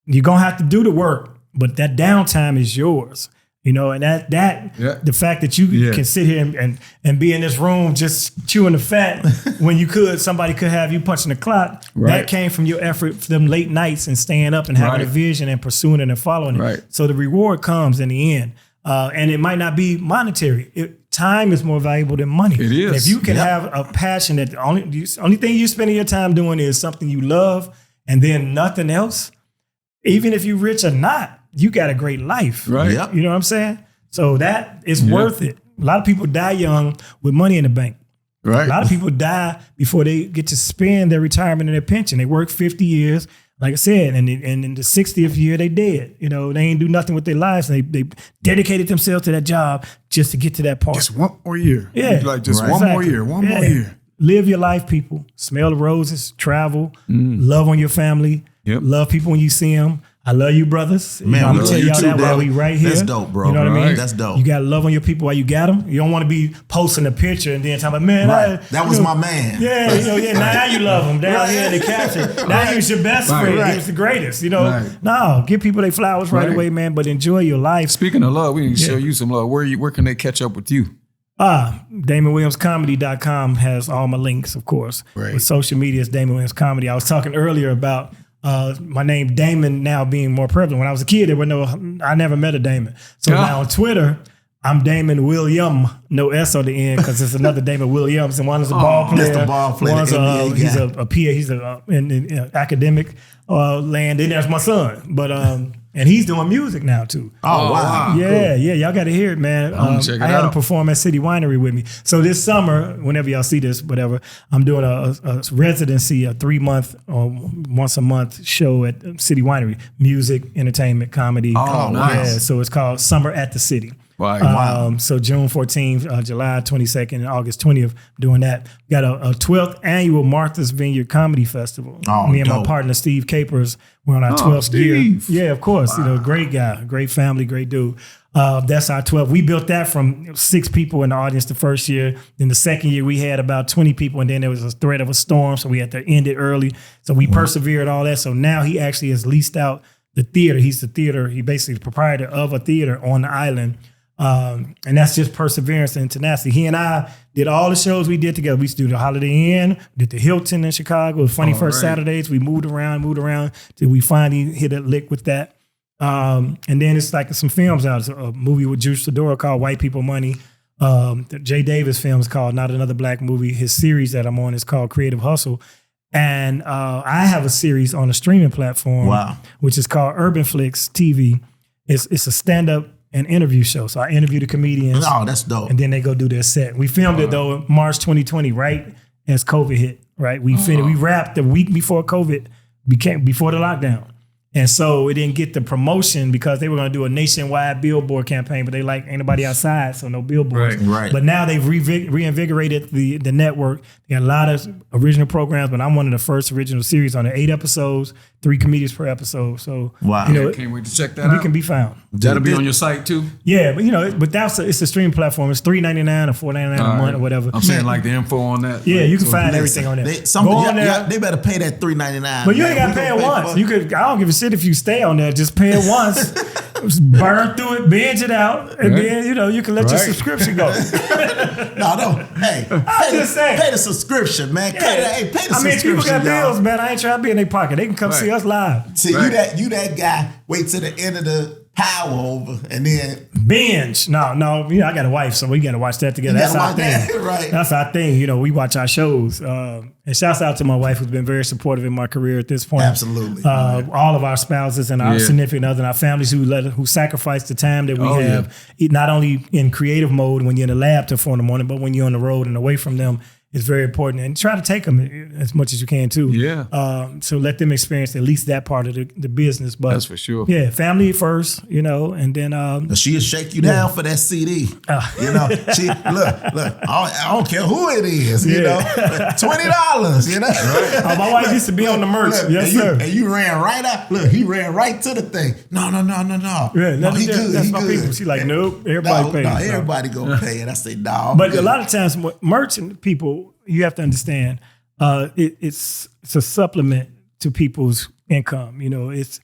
You're going to have to do the work, but that downtime is yours. And the fact that you can sit here and be in this room just chewing the fat when somebody could have you punching the clock. That came from your effort for them late nights and staying up and having a vision and pursuing it and following it. So the reward comes in the end. And it might not be monetary. Time is more valuable than money. It is. And if you can have a passion that the only thing you're spending your time doing is something you love and then nothing else, even if you're rich or not, you got a great life. Right. Yep. You know what I'm saying? So that is worth it. A lot of people die young with money in the bank. Right. A lot of people die before they get to spend their retirement and their pension. They work 50 years, like I said, and in the 60th year, they dead. They ain't do nothing with their lives. They dedicated themselves to that job just to get to that part. Just one more year. Yeah. Like just one more year, one more year. Live your life, people. Smell the roses, travel, love on your family, love people when you see them. I love you, brothers. Man, I'm going to tell y'all that while we right here. That's dope, bro. You know what I mean? That's dope. You got to love on your people while you got them. You don't want to be posting a picture and then talking about, man, that was my man. Yeah, now you love him. Down here in the caption. Now he was your best friend. He was the greatest, No, give people their flowers right away, man, but enjoy your life. Speaking of love, we need to show you some love. Where can they catch up with you? DamonWilliamsComedy.com has all my links, of course. Right. With social media, it's Damon Williams Comedy. I was talking earlier about my name Damon now being more prevalent. When I was a kid, I never met a Damon. So now on Twitter, I'm Damon William, no S on the end, because it's another Damon Williams, and one is a ball player. That's the ball player. One's he's a PA. He's in academic land. And there's my son, but and he's doing music now too. Oh wow! Yeah, cool. Yeah, y'all got to hear it, man. I had him perform at City Winery with me. So this summer, whenever y'all see this, whatever, I'm doing a residency, a 3-month or once a month show at City Winery, music, entertainment, comedy. Oh, nice. Yeah, so it's called Summer at the City. Wow. So June 14th, July 22nd, and August 20th, doing that. Got a 12th annual Martha's Vineyard Comedy Festival. Oh, me and dope. my partner Steve Capers, we're on our 12th year. Yeah, of course. Wow. Great guy, great family, great dude. That's our 12th. We built that from 6 people in the audience the first year. Then the second year we had about 20 people, and then there was a threat of a storm, so we had to end it early. So we persevered all that. So now he actually has leased out the theater. He's the theater. He basically the proprietor of a theater on the island. And that's just perseverance and tenacity. He and I did all the shows we did together. We used to do the Holiday Inn, did the Hilton in Chicago, Funny First Saturdays. We moved around till we finally hit a lick with that. And then it's like some films out. It's a movie with Juice Fedora called White People Money. The Jay Davis film is called Not Another Black Movie. His series that I'm on is called Creative Hustle. And I have a series on a streaming platform, which is called Urban Flicks TV. It's a stand-up and interview show. So I interview the comedians. Oh, that's dope. And then they go do their set. We filmed it though in March 2020, right as COVID hit, right? We wrapped the week before COVID before the lockdown. And so it didn't get the promotion because they were going to do a nationwide billboard campaign, but they ain't nobody outside, so no billboards. Right. But now they've reinvigorated the network. They got a lot of original programs, but I'm one of the first original series on it. 8 episodes, 3 comedians per episode. So can't wait to check that out. We can be found. That'll be on your site too. Yeah, but it's a streaming platform. It's $3.99 or $4.99 a month or whatever. I'm saying like the info on that. Yeah, you can find everything on there. Go on there. They better pay that $3.99. But you ain't got to pay it once. I don't give a shit if you stay on there. Just pay it once. Burn through it, binge it out, and then you can let your subscription go. No. Hey, pay the subscription, man. Yeah. Pay the subscription. People got bills, man. I ain't trying to be in their pocket. They can come see us live. See, you that guy. Wait till the end of the power over and then binge. No. I got a wife, so we got to watch that together. That's our thing. Right. That's our thing. We watch our shows. And shouts out to my wife who's been very supportive in my career at this point. Absolutely. All of our spouses and our significant others and our families who sacrifice the time that we have, not only in creative mode when you're in the lab till 4 a.m, but when you're on the road and away from them. It's very important, and try to take them as much as you can too. Yeah. So let them experience at least that part of the business. But that's for sure. Yeah, family first, and then she'll shake you down for that CD. She look. I don't care who it is. $20. Right. My wife used to be on the merch. Yes, sir. And you ran right out. Look, he ran right to the thing. No. Yeah, no, he good. That's he my good. People. She like, nope. Everybody pays. No, everybody gonna pay it. I say, no. But a lot of times, merch and people. You have to understand, it's a supplement to people's income. It's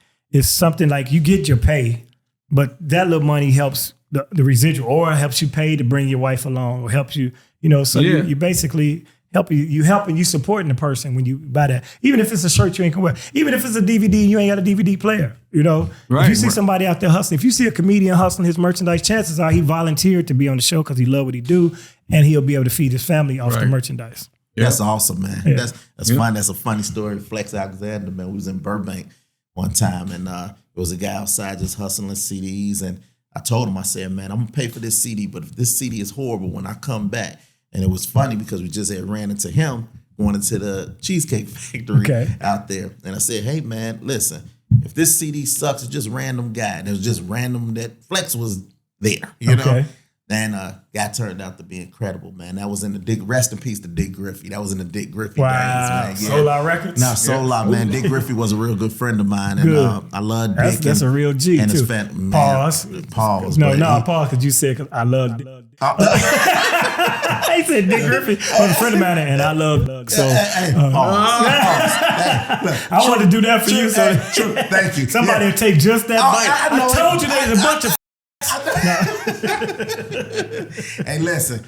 something like you get your pay, but that little money helps the residual, or helps you pay to bring your wife along, or helps you. You basically help you helping you supporting the person when you buy that. Even if it's a shirt you ain't gonna wear, even if it's a DVD and you ain't got a DVD player. If you see somebody out there hustling, if you see a comedian hustling his merchandise, chances are he volunteered to be on the show because he love what he do, and he'll be able to feed his family off the merchandise. That's awesome, man. Yeah. That's fun. That's a funny story. Flex Alexander, man, we was in Burbank one time, and there was a guy outside just hustling CDs, and I told him, I said, man, I'm gonna pay for this CD, but if this CD is horrible when I come back. And it was funny because we just had ran into him going into the Cheesecake Factory out there. And I said, hey, man, listen, if this CD sucks, it's just random guy. And it was just random that Flex was there, you know? And guy turned out to be incredible, man. That was in the rest in peace to Dick Griffey. That was in the Dick Griffey days, man. Yeah. Solar Records? No, Solar, man. Dick Griffey was a real good friend of mine. And I love Dick. That's a real G, and too. His fan, Pause. Pause, because you said, because I love Dick. He said Dick Griffey was a friend of mine, and I love Doug. So pause. I want to do that for you. So thank you. Somebody will take just that bite. I told you there's a bunch of Hey, listen,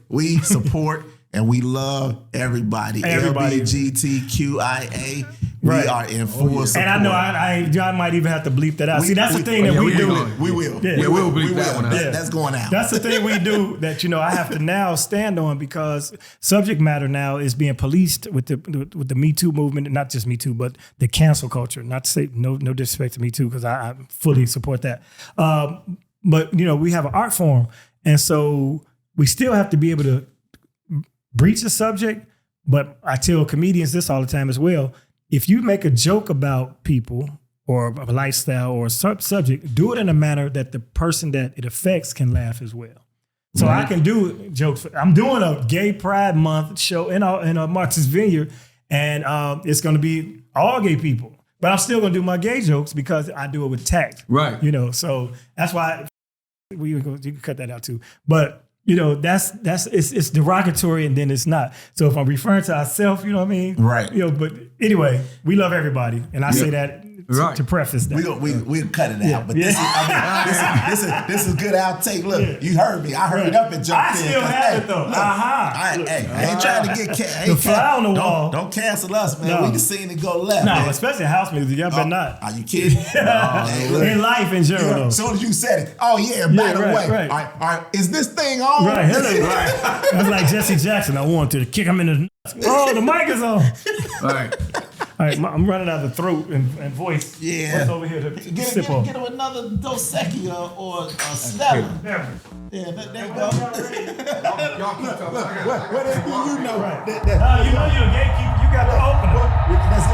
we support and we love everybody. Everybody. LGBTQIA. Right. We are in full support. And I know I might even have to bleep that out. See, that's the thing that we do. We will. Yeah. We will bleep that one out. That's going out. That's the thing we do that, I have to now stand on, because subject matter now is being policed with the Me Too movement, not just Me Too, but the cancel culture. Not to say no disrespect to Me Too, because I fully support that. But, we have an art form. And so we still have to be able to breach the subject. But I tell comedians this all the time as well. If you make a joke about people or a lifestyle or a subject, do it in a manner that the person that it affects can laugh as well. So I can do jokes. I'm doing a Gay Pride Month show in Martha's Vineyard, and it's going to be all gay people. But I'm still going to do my gay jokes because I do it with tact. Right. So that's why you can cut that out too. But it's derogatory, and then it's not. So if I'm referring to ourselves, you know what I mean? Right. But anyway, we love everybody. And I say that to preface that. We'll cut it out. But this is good outtake. Look, you heard me. I hurried up and jumped in. I still have it though. I ain't trying to get the fly on the wall. Don't cancel us, man. No. We just seen it go left. No, man. Especially house music. Y'all better not. Are you kidding? In life in general, though. As soon as you said it, by the way, right. All right, is this thing on? Right, right. That's like Jesse Jackson. I wanted to kick him in the nuts. Oh, the mic is on. All right, I'm running out of the throat and voice. Yeah. What's over here to sip on? Get him another Dos Equis or Stella. There you go. Y'all keep talking. What you know? Right. You know you're a gatekeeper. You got to open it. That's